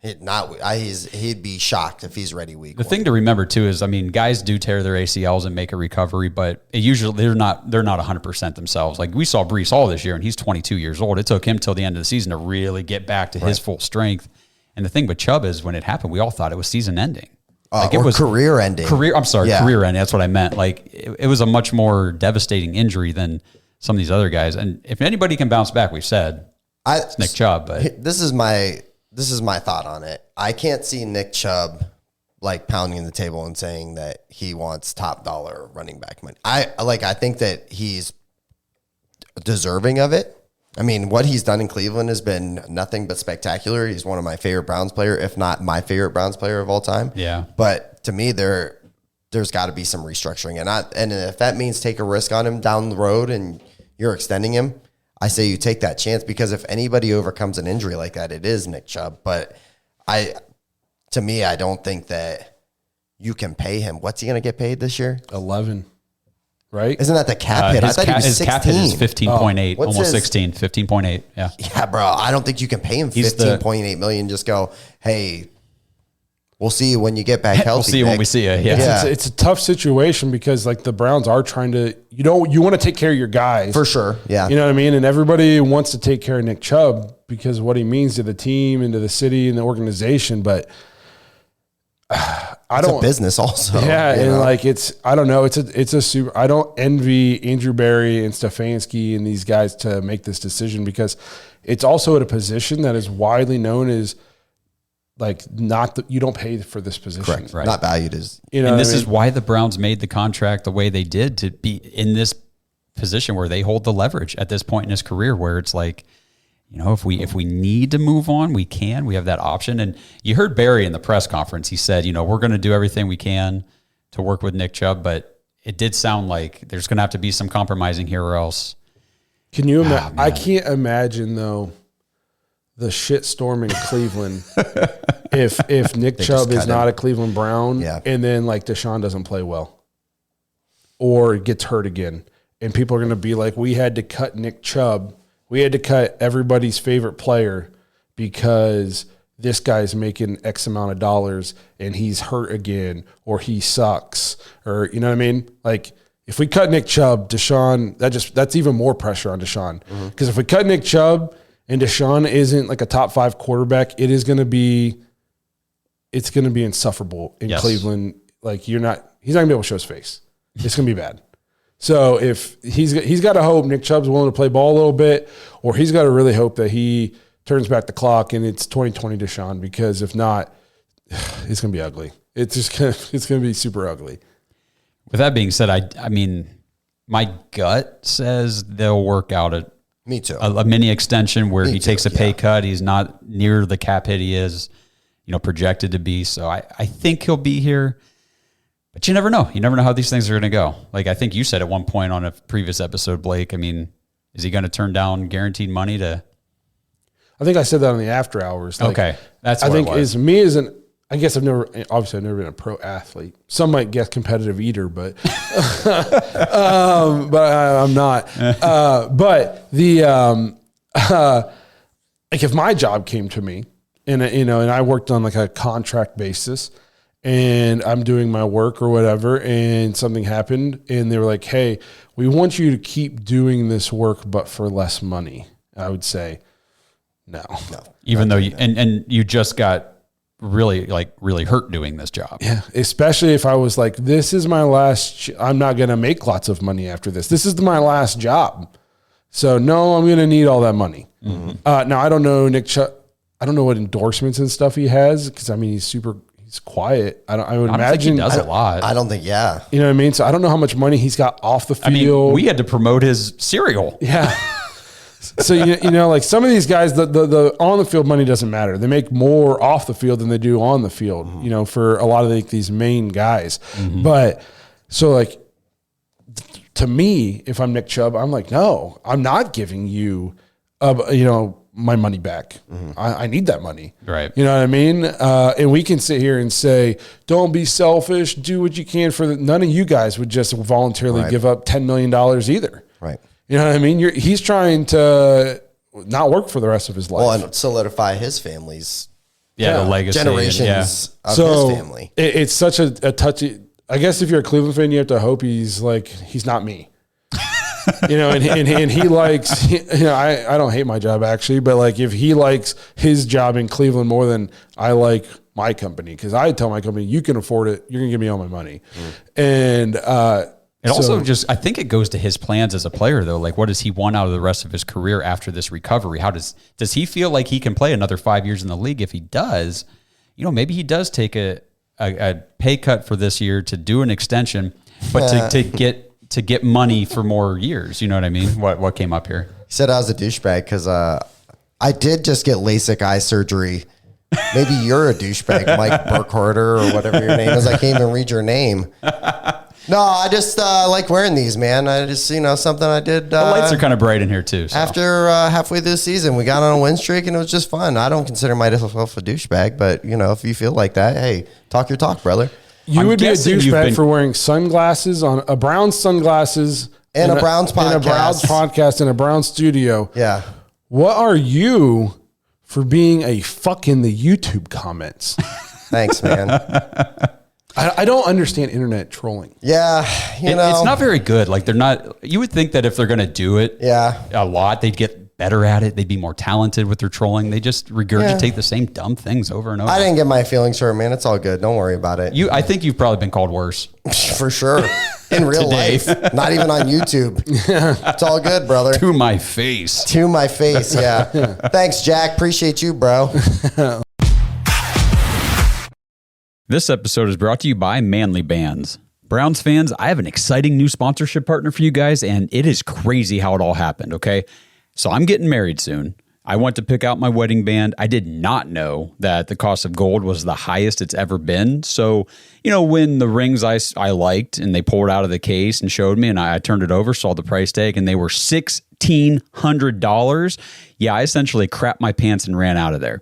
He'd be shocked if he's ready week 1. The thing to remember too is, I mean, guys do tear their ACLs and make a recovery, but usually they're not 100% themselves. Like we saw Breece Hall this year, and he's 22 years old. It took him till the end of the season to really get back to his full strength. And the thing with Chubb is, when it happened, we all thought it was season ending. Like it was career ending. Career ending. That's what I meant. Like it was a much more devastating injury than some of these other guys. And if anybody can bounce back, we've said it's Nick Chubb. But this is my thought on it. I can't see Nick Chubb like pounding the table and saying that he wants top dollar running back money. I think that he's deserving of it. I mean, what he's done in Cleveland has been nothing but spectacular. He's one of my favorite Browns player, if not my favorite Browns player of all time. Yeah. But to me, there's got to be some restructuring, and if that means take a risk on him down the road and you're extending him, I say you take that chance, because if anybody overcomes an injury like that, it is Nick Chubb. But to me, I don't think that you can pay him. What's he going to get paid this year? 11, right? Isn't that the cap hit? I thought he was 16. His cap hit is 15.8, What's almost his- 16, 15.8. Yeah. Yeah, bro. I don't think you can pay him $15.8 million. Just go, hey, we'll see you when you get back healthy. We'll see you when Nick. we see you. Yeah. Yeah. It's a tough situation because like the Browns are trying to, you want to take care of your guys. For sure. Yeah. You know what I mean? And everybody wants to take care of Nick Chubb because of what he means to the team and to the city and the organization. But it's a business also. Yeah. you And know? like, I don't know. It's a super, I don't envy Andrew Berry and Stefanski and these guys to make this decision because it's also at a position that is widely known as like you don't pay for this position. Correct. Right. Not valued as, You know And what this I mean? is why the Browns made the contract the way they did, to be in this position where they hold the leverage at this point in his career, where it's like, if we need to move on, we can. We have that option. And you heard Barry in the press conference. He said, we're going to do everything we can to work with Nick Chubb, but it did sound like there's going to have to be some compromising here or else. Can you imagine? I can't imagine though the shit storm in Cleveland if Nick Chubb is not a Cleveland Brown, and then like Deshaun doesn't play well or gets hurt again, and people are going to be like, we had to cut Nick Chubb, we had to cut everybody's favorite player because this guy's making X amount of dollars and he's hurt again or he sucks, or you know what I mean? Like if we cut Nick Chubb, Deshaun, that's even more pressure on Deshaun. Because if we cut Nick Chubb and Deshaun isn't like a top 5 quarterback, it's going to be insufferable in Cleveland. Like he's not going to be able to show his face. It's going to be bad. So if he's got to hope Nick Chubb's willing to play ball a little bit, or he's got to really hope that he turns back the clock and it's 2020 Deshaun, because if not, it's going to be ugly. It's going to be super ugly. With that being said, I mean, my gut says they'll work out Me too. a mini extension where he takes a pay cut. He's not near the cap hit he is, projected to be. So I think he'll be here, but you never know. You never know how these things are going to go. Like I think you said at one point on a previous episode, Blake, I mean, is he going to turn down guaranteed money to? I think I said that on the after hours. Like, okay. That's I what think it was. I guess I've never been a pro athlete. Some might guess competitive eater, but I'm not. But like if my job came to me and I worked on like a contract basis and I'm doing my work or whatever, and something happened and they were like, hey, we want you to keep doing this work, but for less money, I would say no. Even though you just got really hurt doing this job. Yeah, especially if I was like, this is my last, I'm not going to make lots of money after this. This is my last job. So no, I'm going to need all that money. Mm-hmm. Now I don't know Nick Chubb. I don't know what endorsements and stuff he has. Cause I mean, he's quiet. I would imagine think he does a lot. I don't think, You know what I mean? So I don't know how much money he's got off the field. I mean, we had to promote his cereal. Yeah. So, like some of these guys, the on the field money doesn't matter. They make more off the field than they do on the field, for a lot of these main guys. Mm-hmm. But so like to me, if I'm Nick Chubb, I'm like, no, I'm not giving you, my money back. Mm-hmm. I need that money. Right. You know what I mean? And we can sit here and say, don't be selfish, do what you can none of you guys would just voluntarily give up $10 million either. Right. You know what I mean? He's trying to not work for the rest of his life. Well, and solidify his family's the legacy. Generations of so his family. It's such a touchy. I guess if you're a Cleveland fan, you have to hope he's not me. And he likes, I don't hate my job actually, but like if he likes his job in Cleveland more than I like my company, because I tell my company, you can afford it, you're gonna give me all my money. And also I think it goes to his plans as a player though. Like what does he want out of the rest of his career after this recovery? How does he feel like he can play another 5 years in the league? If he does, maybe he does take a pay cut for this year to do an extension, but to get money for more years. You know what I mean? What came up here? He said I was a douchebag because I did just get LASIK eye surgery. Maybe you're a douchebag, Mike Burkharder or whatever your name is. I can't even read your name. No, I just like wearing these, man. I just, something I did. The lights are kind of bright in here too. So. After halfway through the season, we got on a win streak and it was just fun. I don't consider myself a douchebag, but if you feel like that, hey, talk your talk, brother. You would be a douchebag for wearing sunglasses on a Browns sunglasses and a Browns podcast. And a Browns podcast in a Browns studio. Yeah. What are you for being a fuck in the YouTube comments? Thanks, man. I don't understand internet trolling. Yeah, it's not very good. Like they're not. You would think that if they're going to do it, a lot, they'd get better at it. They'd be more talented with their trolling. They just regurgitate the same dumb things over and over. I didn't get my feelings hurt, man. It's all good. Don't worry about it. I think you've probably been called worse. For sure. In real life, not even on YouTube. It's all good, brother. To my face. To my face. Yeah. Thanks, Jack. Appreciate you, bro. This episode is brought to you by Manly Bands. Browns fans, I have an exciting new sponsorship partner for you guys, and it is crazy how it all happened, okay? So I'm getting married soon. I went to pick out my wedding band. I did not know that the cost of gold was the highest it's ever been. So, when the rings I liked and they pulled out of the case and showed me and I turned it over, saw the price tag, and they were $1,600. Yeah, I essentially crapped my pants and ran out of there.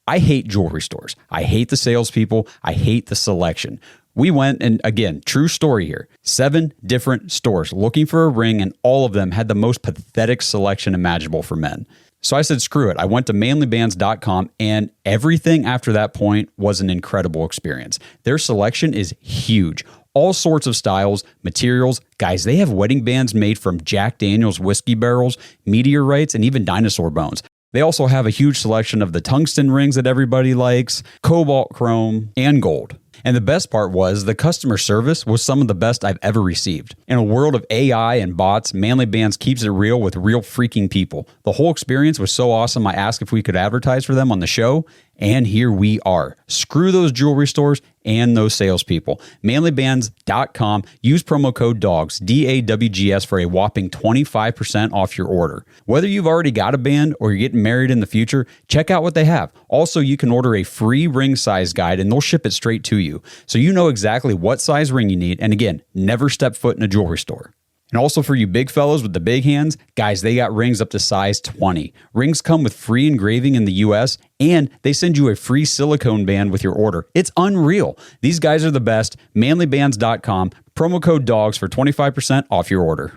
I hate jewelry stores. I hate the salespeople. I hate the selection. We went, and again, true story here, 7 different stores looking for a ring, and all of them had the most pathetic selection imaginable for men. So I said, screw it. I went to manlybands.com, and everything after that point was an incredible experience. Their selection is huge. All sorts of styles, materials. Guys, they have wedding bands made from Jack Daniel's whiskey barrels, meteorites, and even dinosaur bones. They also have a huge selection of the tungsten rings that everybody likes, cobalt chrome, and gold. And the best part was the customer service was some of the best I've ever received. In a world of AI and bots, Manly Bands keeps it real with real freaking people. The whole experience was so awesome, I asked if we could advertise for them on the show, and here we are. Screw those jewelry stores and those salespeople. Manlybands.com. Use promo code DAWGS, DAWGS, for a whopping 25% off your order. Whether you've already got a band or you're getting married in the future, check out what they have. Also, you can order a free ring size guide and they'll ship it straight to you. So you know exactly what size ring you need. And again, never step foot in a jewelry store. And also for you big fellows with the big hands, guys, they got rings up to size 20. Rings come with free engraving in the US, and they send you a free silicone band with your order. It's unreal. These guys are the best. Manlybands.com. Promo code DAWGS for 25% off your order.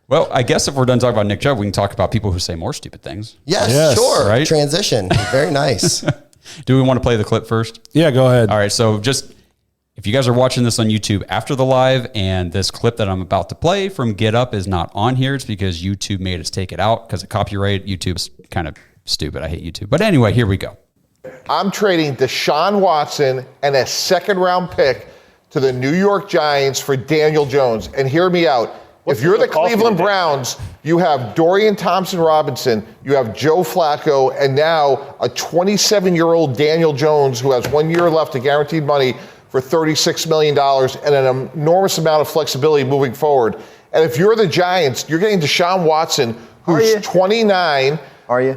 Well, I guess if we're done talking about Nick Chubb, we can talk about people who say more stupid things. Yes. Sure. Right? Transition. Very nice. Do we want to play the clip first? Yeah, go ahead. All right, so if you guys are watching this on YouTube after the live and this clip that I'm about to play from GetUp is not on here, it's because YouTube made us take it out because of copyright. YouTube's kind of stupid. I hate YouTube. But anyway, here we go. I'm trading Deshaun Watson and a second-round pick to the New York Giants for Daniel Jones. And hear me out. If you're the Cleveland Browns, you have Dorian Thompson-Robinson, you have Joe Flacco, and now a 27-year-old Daniel Jones who has 1 year left of guaranteed money for $36 million and an enormous amount of flexibility moving forward. And if you're the Giants, you're getting Deshaun Watson, who's 29,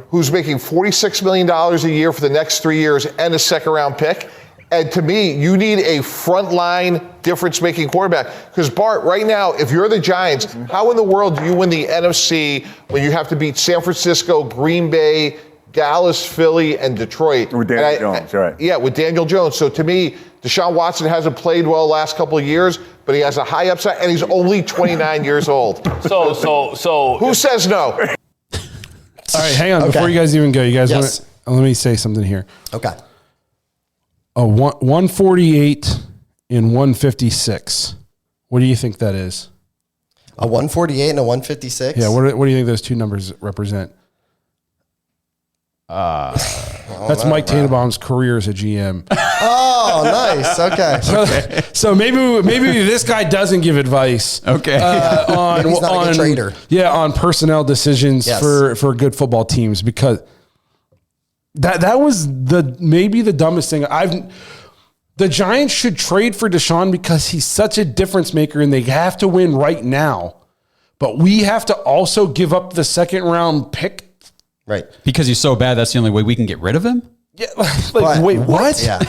who's making $46 million a year for the next 3 years and a second-round pick. And to me, you need a frontline difference-making quarterback. Because, Bart, right now, if you're the Giants, how in the world do you win the NFC when you have to beat San Francisco, Green Bay, Dallas, Philly, and Detroit? With Daniel Jones, right. Yeah, with Daniel Jones. So to me, Deshaun Watson hasn't played well the last couple of years, but he has a high upside, and he's only 29 years old. So who says no? All right, hang on. Before you guys even go, you guys Yes. let me say something here. Okay. A 148 and 156. What do you think that is? A 148 and a 156? Yeah, what do you think those two numbers represent? That's Mike Tannenbaum's career as a GM. Oh, nice. Okay. So maybe this guy doesn't give advice. Okay. Maybe he's not a good trader. Yeah, on personnel decisions Yes. for good football teams, because that was maybe the dumbest thing The Giants should trade for Deshaun because he's such a difference maker and they have to win right now. But we have to also give up the second round pick. Right. Because he's so bad, that's the only way we can get rid of him? Yeah, wait, what? Yeah.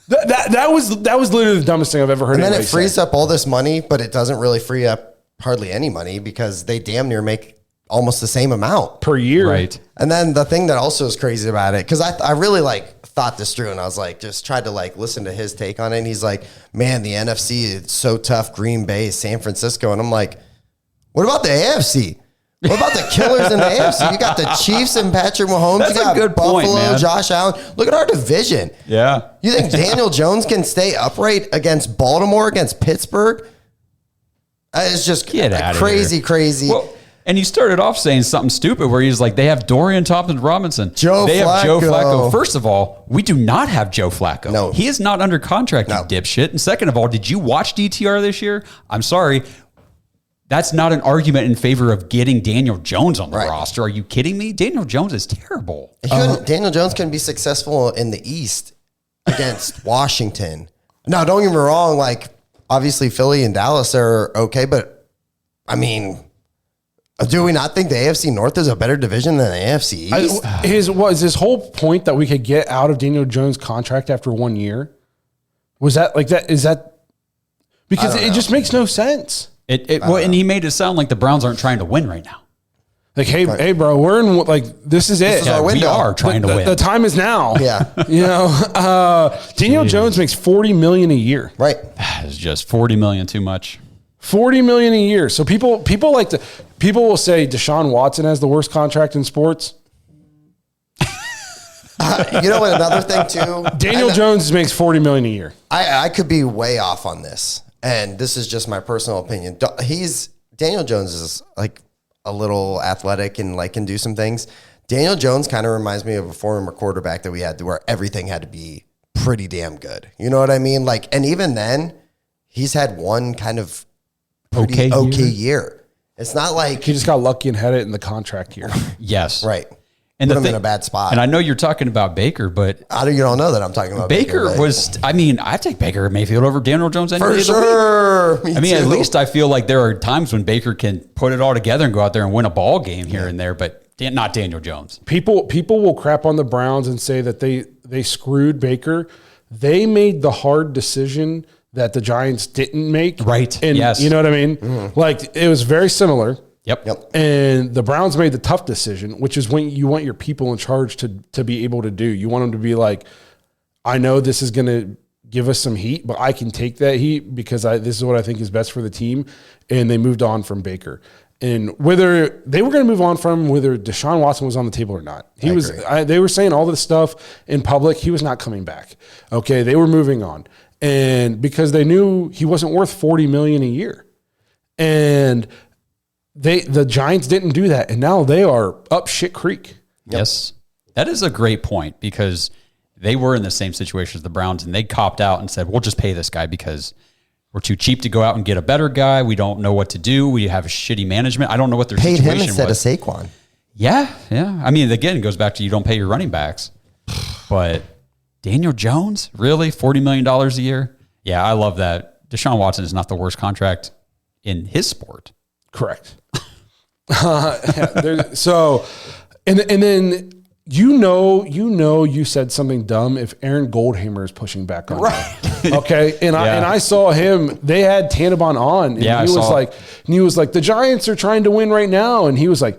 That was literally the dumbest thing I've ever heard. And then it anybody frees say. up all this money, but it doesn't really free up hardly any money because they damn near make almost the same amount per year. Right. And then the thing that also is crazy about it, because I really like thought this through and I was like, just tried to like listen to his take on it. And he's like, man, the NFC is so tough. Green Bay, San Francisco. And I'm like, what about the AFC? What about the killers in the AFC? You got the Chiefs and Patrick Mahomes. That's you got a good Buffalo, point, man. Josh Allen. Look at our division. Yeah. You think Daniel Jones can stay upright against Baltimore, against Pittsburgh? It's just Get outta crazy. Well, and he started off saying something stupid where he's like, they have Dorian Thompson-Robinson. They have Joe Flacco. First of all, we do not have Joe Flacco. No. He is not under contract, No. you dipshit. And second of all, did you watch DTR this year? I'm sorry. That's not an argument in favor of getting Daniel Jones on the Right. roster. Are you kidding me? Daniel Jones is terrible. Daniel Jones can be successful in the East against Washington. Now, don't get me wrong. Like, obviously, Philly and Dallas are okay, but I mean, do we not think the AFC North is a better division than the AFC East? His whole point that we could get out of Daniel Jones' contract after 1 year? Was that like that? Is that because it just makes no sense? And he made it sound like the Browns aren't trying to win right now. Like, hey, bro, we're in like this is it. This is our We window. are trying to win. The time is now. Yeah. You know, Daniel Jones makes $40 million a year. Right. It's just $40 million too much. $40 million a year. So people will say Deshaun Watson has the worst contract in sports. You know what? Another thing too. Daniel Jones makes $40 million a year. I could be way off on this, and this is just my personal opinion. Daniel Jones is like a little athletic and like can do some things. Daniel Jones kind of reminds me of a former quarterback that we had where everything had to be pretty damn good. You know what I mean? Like, and even then, he's had one kind of okay year. It's not like He just got lucky and had it in the contract year. Yes. right. And Put him in a bad spot. And I know you're talking about Baker, but You don't know that I'm talking about Baker but- was, I mean, I take Baker Mayfield over Daniel Jones any for day of the week. sure. Me I mean, at too. least I feel like there are times when Baker can put it all together and go out there and win a ball game here and there, but not Daniel Jones. People will crap on the Browns and say that they screwed Baker. They made the hard decision that the Giants didn't make. Right. And Yes. you know what I mean? Like, it was very similar. Yep. And the Browns made the tough decision, which is when you want your people in charge to be able to do. You want them to be like, I know this is going to give us some heat, but I can take that heat because this is what I think is best for the team. And they moved on from Baker. And whether they were going to move on from whether Deshaun Watson was on the table or not, they were saying all this stuff in public. He was not coming back. Okay, they were moving on, and because they knew he wasn't worth $40 million a year, and the Giants didn't do that, and now they are up shit creek. Yes. That is a great point because they were in the same situation as the Browns and they copped out and said, we'll just pay this guy because we're too cheap to go out and get a better guy. We don't know what to do. We have a shitty management. I don't know what their paid situation him instead was. of Saquon. Yeah. I mean, again, it goes back to you don't pay your running backs. But Daniel Jones, really? $40 million a year? Yeah, I love that. Deshaun Watson is not the worst contract in his sport. Correct. So, and then you said something dumb if Aaron Goldhammer is pushing back on you. Okay. And I saw him, they had Tannenbaum on and he was like, the Giants are trying to win right now. And he was like,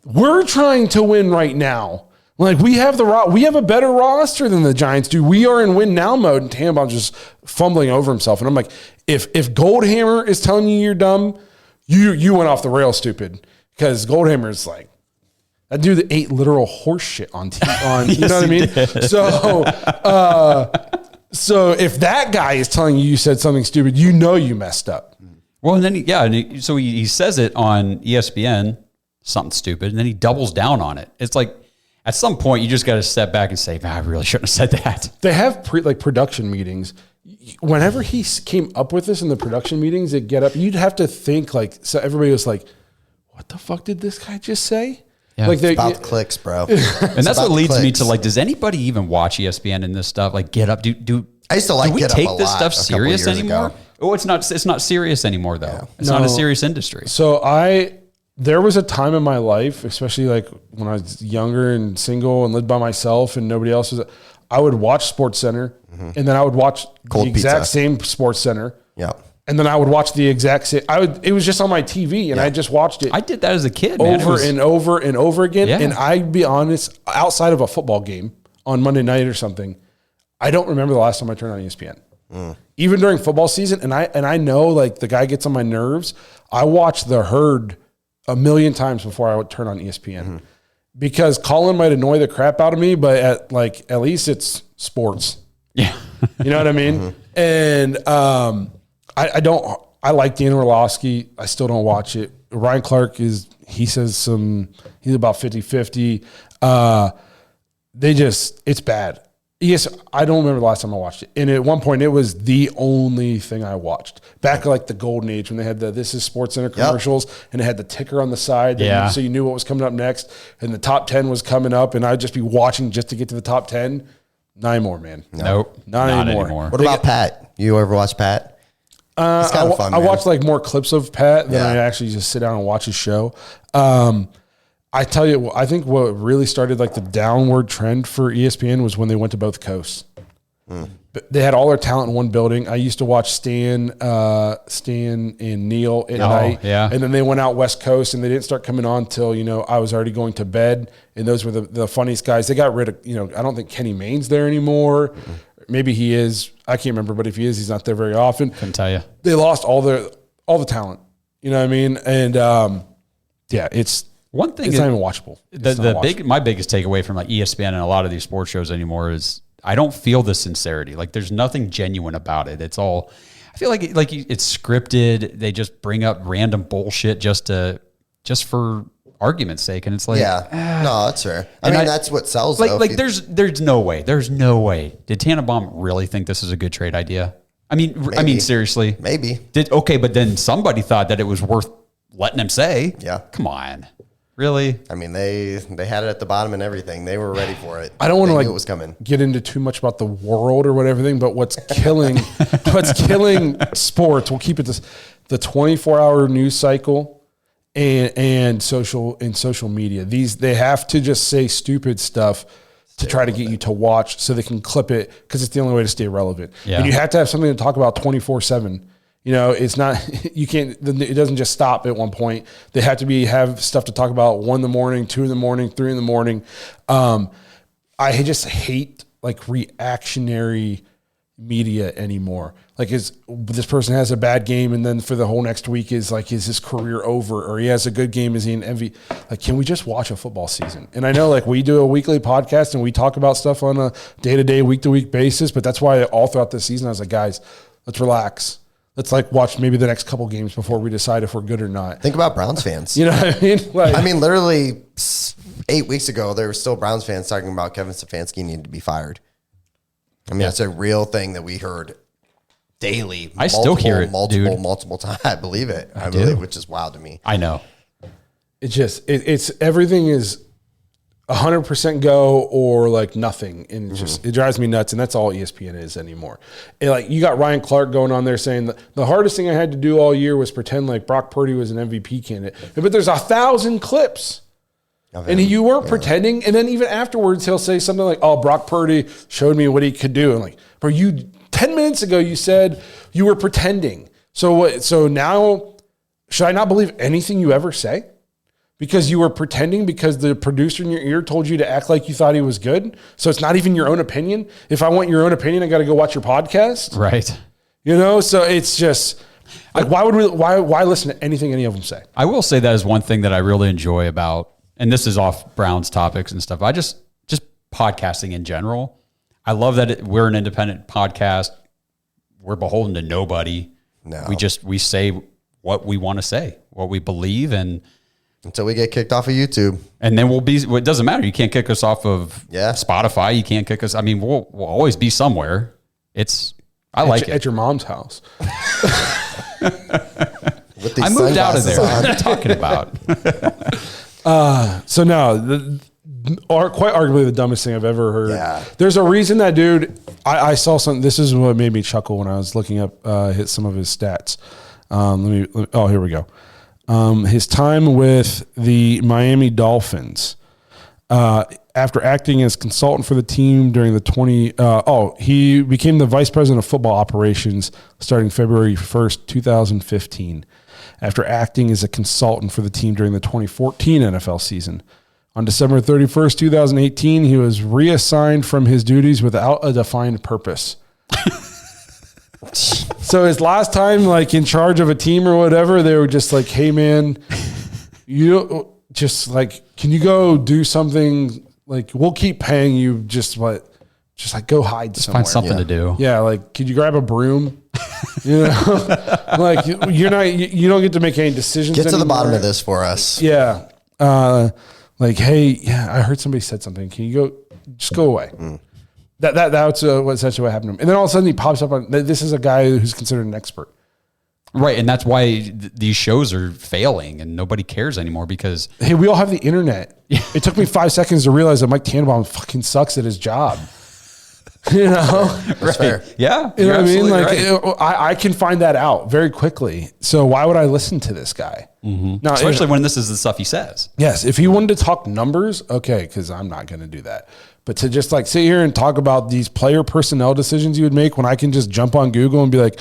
we're trying to win right now. Like we have a better roster than the Giants do. We are in win now mode. And Tannenbaum's just fumbling over himself. And I'm like, if Goldhammer is telling you you're dumb, you went off the rail, stupid. Because Goldhammer is like, that dude that ate literal horse shit on Yes, you know what I mean? did. So if that guy is telling you said something stupid, you know you messed up. Well, and then, he says it on ESPN, something stupid, and then he doubles down on it. It's like, at some point, you just got to step back and say, I really shouldn't have said that. They have production meetings. Whenever he came up with this in the production meetings at GetUp, you'd have to think so everybody was like, what the fuck did this guy just say? Yeah. It's about the clicks, bro. And that's what leads me to does anybody even watch ESPN and this stuff? Like GetUp, I used to like do we GetUp take a this lot stuff a couple serious years anymore? ago. Oh, it's not serious anymore though. Yeah. It's not a serious industry. So there was a time in my life, especially like when I was younger and single and lived by myself and nobody else was, I would watch SportsCenter and then I would watch Cold the exact pizza. same Sports Center. Yeah. And then I would watch the exact same. It was just on my TV, and I just watched it. I did that as a kid, man. Over and over and over again. Yeah. And I'd be honest, outside of a football game on Monday night or something, I don't remember the last time I turned on ESPN. Even during football season, and I know like the guy gets on my nerves. I watch The Herd a million times before I would turn on ESPN because Colin might annoy the crap out of me, but at least it's sports. Yeah. You know what I mean? And I like Dan Orlovsky. I still don't watch it. Ryan Clark he's about 50-50. It's bad. Yes, I don't remember the last time I watched it. And at one point, it was the only thing I watched. Back like the golden age when they had the This Is Sports Center commercials, and it had the ticker on the side. So you knew what was coming up next. And the top 10 was coming up, and I'd just be watching just to get to the top 10. Not anymore, man. Nope. Not anymore. What about Pat? You ever watch Pat? It's kind of fun, I man. watch like more clips of Pat than I actually just sit down and watch his show. I tell you, I think what really started like the downward trend for ESPN was when they went to both coasts. But they had all their talent in one building. I used to watch Stan and Neil at night. Yeah. And then they went out West Coast and they didn't start coming on till, I was already going to bed. And those were the funniest guys. They got rid of, I don't think Kenny Mayne's there anymore. Maybe he is. I can't remember, but if he is, he's not there very often. Couldn't tell you. They lost all the talent. You know what I mean? And it's one thing. It's not even watchable. My biggest takeaway from like ESPN and a lot of these sports shows anymore is I don't feel the sincerity. Like there's nothing genuine about it. It's all, I feel like it's scripted. They just bring up random bullshit just for argument's sake. And it's like, no, that's fair. I mean, that's what sells. Like, though, there's no way. There's no way. Did Tannenbaum really think this is a good trade idea? I mean, seriously, maybe. But then somebody thought that it was worth letting him say. Yeah. Come on. Really? I mean, they had it at the bottom and everything. They were ready for it. I don't want to it was coming. Get into too much about the world or whatever thing, but what's killing sports, we'll keep it this, the 24-hour news cycle and social media. They have to just say stupid stuff to try to get you to watch so they can clip it because it's the only way to stay relevant. Yeah. And you have to have something to talk about 24/7. It's not, you can't, it doesn't just stop at one point. They have to have stuff to talk about 1 in the morning, 2 in the morning, 3 in the morning. I just hate like reactionary media anymore. Like this person has a bad game and then for the whole next week is his career over, or he has a good game. Is he an MVP? Like, can we just watch a football season? And I know like we do a weekly podcast and we talk about stuff on a day-to-day, week-to-week basis, but that's why all throughout the season, I was like, guys, let's relax. Let's like watch maybe the next couple games before we decide if we're good or not. Think about Browns fans. You know what I mean? Literally 8 weeks ago, there were still Browns fans talking about Kevin Stefanski needed to be fired. I mean, that's a real thing that we heard daily. I still hear it, multiple times. I believe it. I believe, which is wild to me. I know. It's everything is 100% go or like nothing, and it drives me nuts. And that's all ESPN is anymore. And like you got Ryan Clark going on there saying that the hardest thing I had to do all year was pretend like Brock Purdy was an MVP candidate. But there's 1,000 clips, and you weren't pretending. And then even afterwards, he'll say something like, "Oh, Brock Purdy showed me what he could do." And like, bro, 10 minutes ago you said you were pretending. So what? So now should I not believe anything you ever say? Because you were pretending because the producer in your ear told you to act like you thought he was good. So it's not even your own opinion. If I want your own opinion, I got to go watch your podcast. Right. So it's just like, why listen to anything any of them say? I will say that is one thing that I really enjoy about, and this is off Browns topics and stuff. I just podcasting in general. I love that we're an independent podcast. We're beholden to nobody. No. We say what we want to say, what we believe, and until we get kicked off of YouTube. And then it doesn't matter. You can't kick us off of Spotify. You can't kick us. I mean, we'll always be somewhere. I like it. At your mom's house. I moved out of there. What are you talking about? So no, quite arguably the dumbest thing I've ever heard. Yeah. There's a reason that dude, I saw something. This is what made me chuckle when I was looking up some of his stats. Here we go. His time with the Miami Dolphins. After acting as consultant for the team during the he became the vice president of football operations starting February 1st, 2015. After acting as a consultant for the team during the 2014 NFL season. On December 31st, 2018, he was reassigned from his duties without a defined purpose. So his last time, like in charge of a team or whatever, they were just like, "Hey, man, you just like, can you go do something? Like, we'll keep paying you. Just like go hide somewhere. Find something to do." Yeah, like, could you grab a broom? You know, like you don't get to make any decisions. Get to the anymore. bottom of this for us. Yeah. Like, hey, I heard somebody said something. Can you just go away? That's essentially what happened to him. And then all of a sudden he pops up on, this is a guy who's considered an expert. Right. And that's why these shows are failing and nobody cares anymore because. Hey, we all have the internet. It took me 5 seconds to realize that Mike Tannenbaum fucking sucks at his job. You know? That's fair. Yeah. You know what I mean? Like, right. I can find that out very quickly. So why would I listen to this guy? Now, Especially when this is the stuff he says. Yes, if he wanted to talk numbers, okay, because I'm not going to do that. But to just like sit here and talk about these player personnel decisions you would make when I can just jump on Google and be like,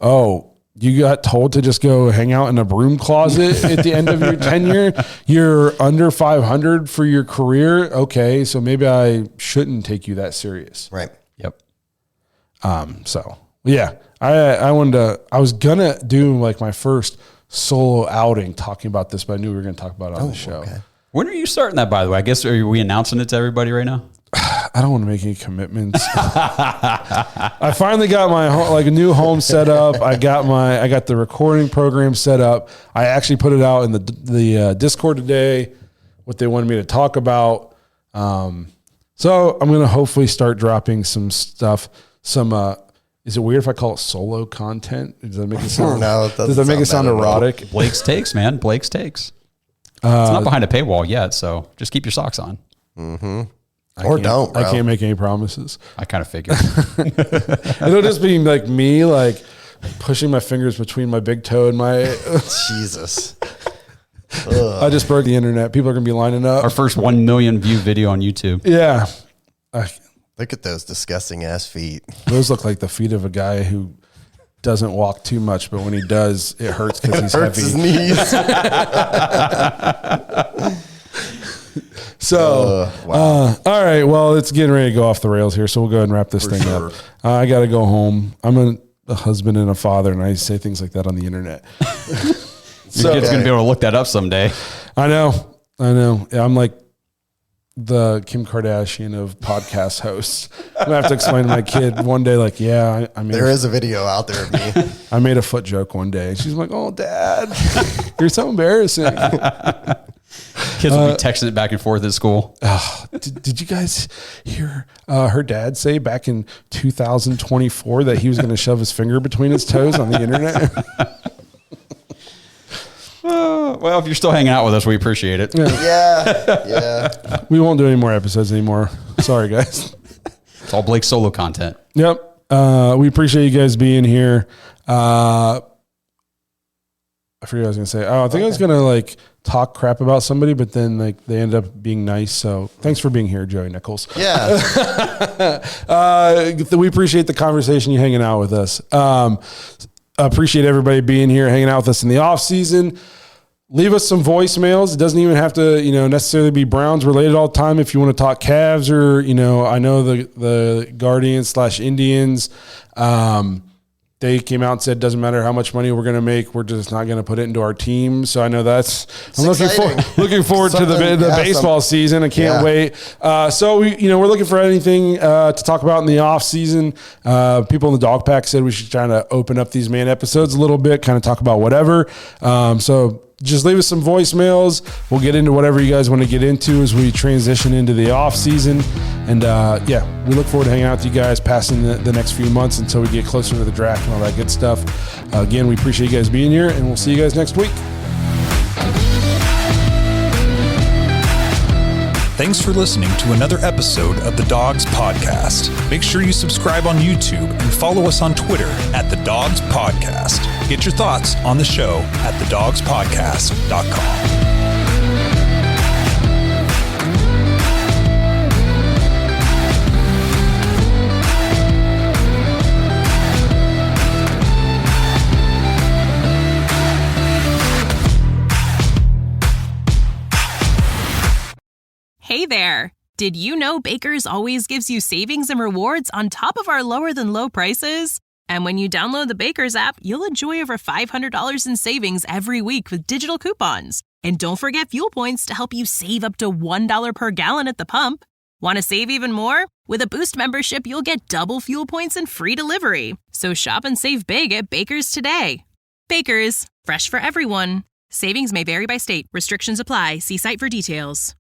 oh, you got told to just go hang out in a broom closet at the end of your tenure. You're under 500 for your career. Okay, so maybe I shouldn't take you that serious. Right. Yep. So yeah, I was gonna do like my first solo outing talking about this, but I knew we were gonna talk about it on the show. Okay. When are you starting that, by the way? I guess, are we announcing it to everybody right now? I don't want to make any commitments. I finally got my new home set up. I got the recording program set up. I actually put it out in the Discord today, what they wanted me to talk about. So I'm going to hopefully start dropping some stuff. Is it weird if I call it solo content? Does that make it sound? No, it doesn't does that make it sound sound bad at all. erotic? Blake's Takes, man. Blake's Takes. It's not behind a paywall yet, so just keep your socks on. Or don't, bro. I can't make any promises. I kind of figured. It'll just be like me, like pushing my fingers between my big toe and my. Jesus. I just broke the internet. People are gonna be lining up. Our first 1 million view video on YouTube. Yeah, Look at those disgusting ass feet. those look like the feet of a guy who doesn't walk too much, but when he does, it hurts because he's Hurts his heavy. knees. So, all right. Well, it's getting ready to go off the rails here, so we'll go ahead and wrap this thing up. I got to go home. I'm a husband and a father, and I say things like that on the internet. Your kid's going to be able to look that up someday. I know. Yeah, I'm like the Kim Kardashian of podcast hosts. I'm gonna have to explain to my kid one day, like, yeah, I mean, There is a video out there of me. I made a foot joke one day. She's like, "Oh, Dad, you're so embarrassing." Kids will be texting it back and forth at school. Did you guys hear her dad say back in 2024 that he was going to shove his finger between his toes on the internet? Well, if you're still hanging out with us, we appreciate it. Yeah. We won't do any more episodes anymore. Sorry, guys. It's all Blake's solo content. Yep. We appreciate you guys being here. I forget what I was going to say. Oh, I think I was going to like talk crap about somebody, but then like they ended up being nice. So thanks for being here, Joey Nichols. Yeah. We appreciate the conversation, you hanging out with us. Appreciate everybody being here, hanging out with us in the off season. Leave us some voicemails. It doesn't even have to, necessarily be Browns related all the time. If you want to talk Cavs or, I know the Guardians / Indians, they came out and said, doesn't matter how much money we're going to make, we're just not going to put it into our team. So I know I'm looking forward to the baseball season. I can't wait. So we're looking for anything to talk about in the off season. People in the dog pack said we should try to open up these main episodes a little bit, kind of talk about whatever. So just leave us some voicemails. We'll get into whatever you guys want to get into as we transition into the off season. And we look forward to hanging out with you guys passing the next few months until we get closer to the draft and all that good stuff. Again, we appreciate you guys being here, and we'll see you guys next week. Thanks for listening to another episode of the Dogs Podcast. Make sure you subscribe on YouTube and follow us on Twitter at The Dogs Podcast. Get your thoughts on the show at thedogspodcast.com. Hey there! Did you know Baker's always gives you savings and rewards on top of our lower than low prices? And when you download the Baker's app, you'll enjoy over $500 in savings every week with digital coupons. And don't forget fuel points to help you save up to $1 per gallon at the pump. Want to save even more? With a Boost membership, you'll get double fuel points and free delivery. So shop and save big at Baker's today. Baker's, fresh for everyone. Savings may vary by state. Restrictions apply. See site for details.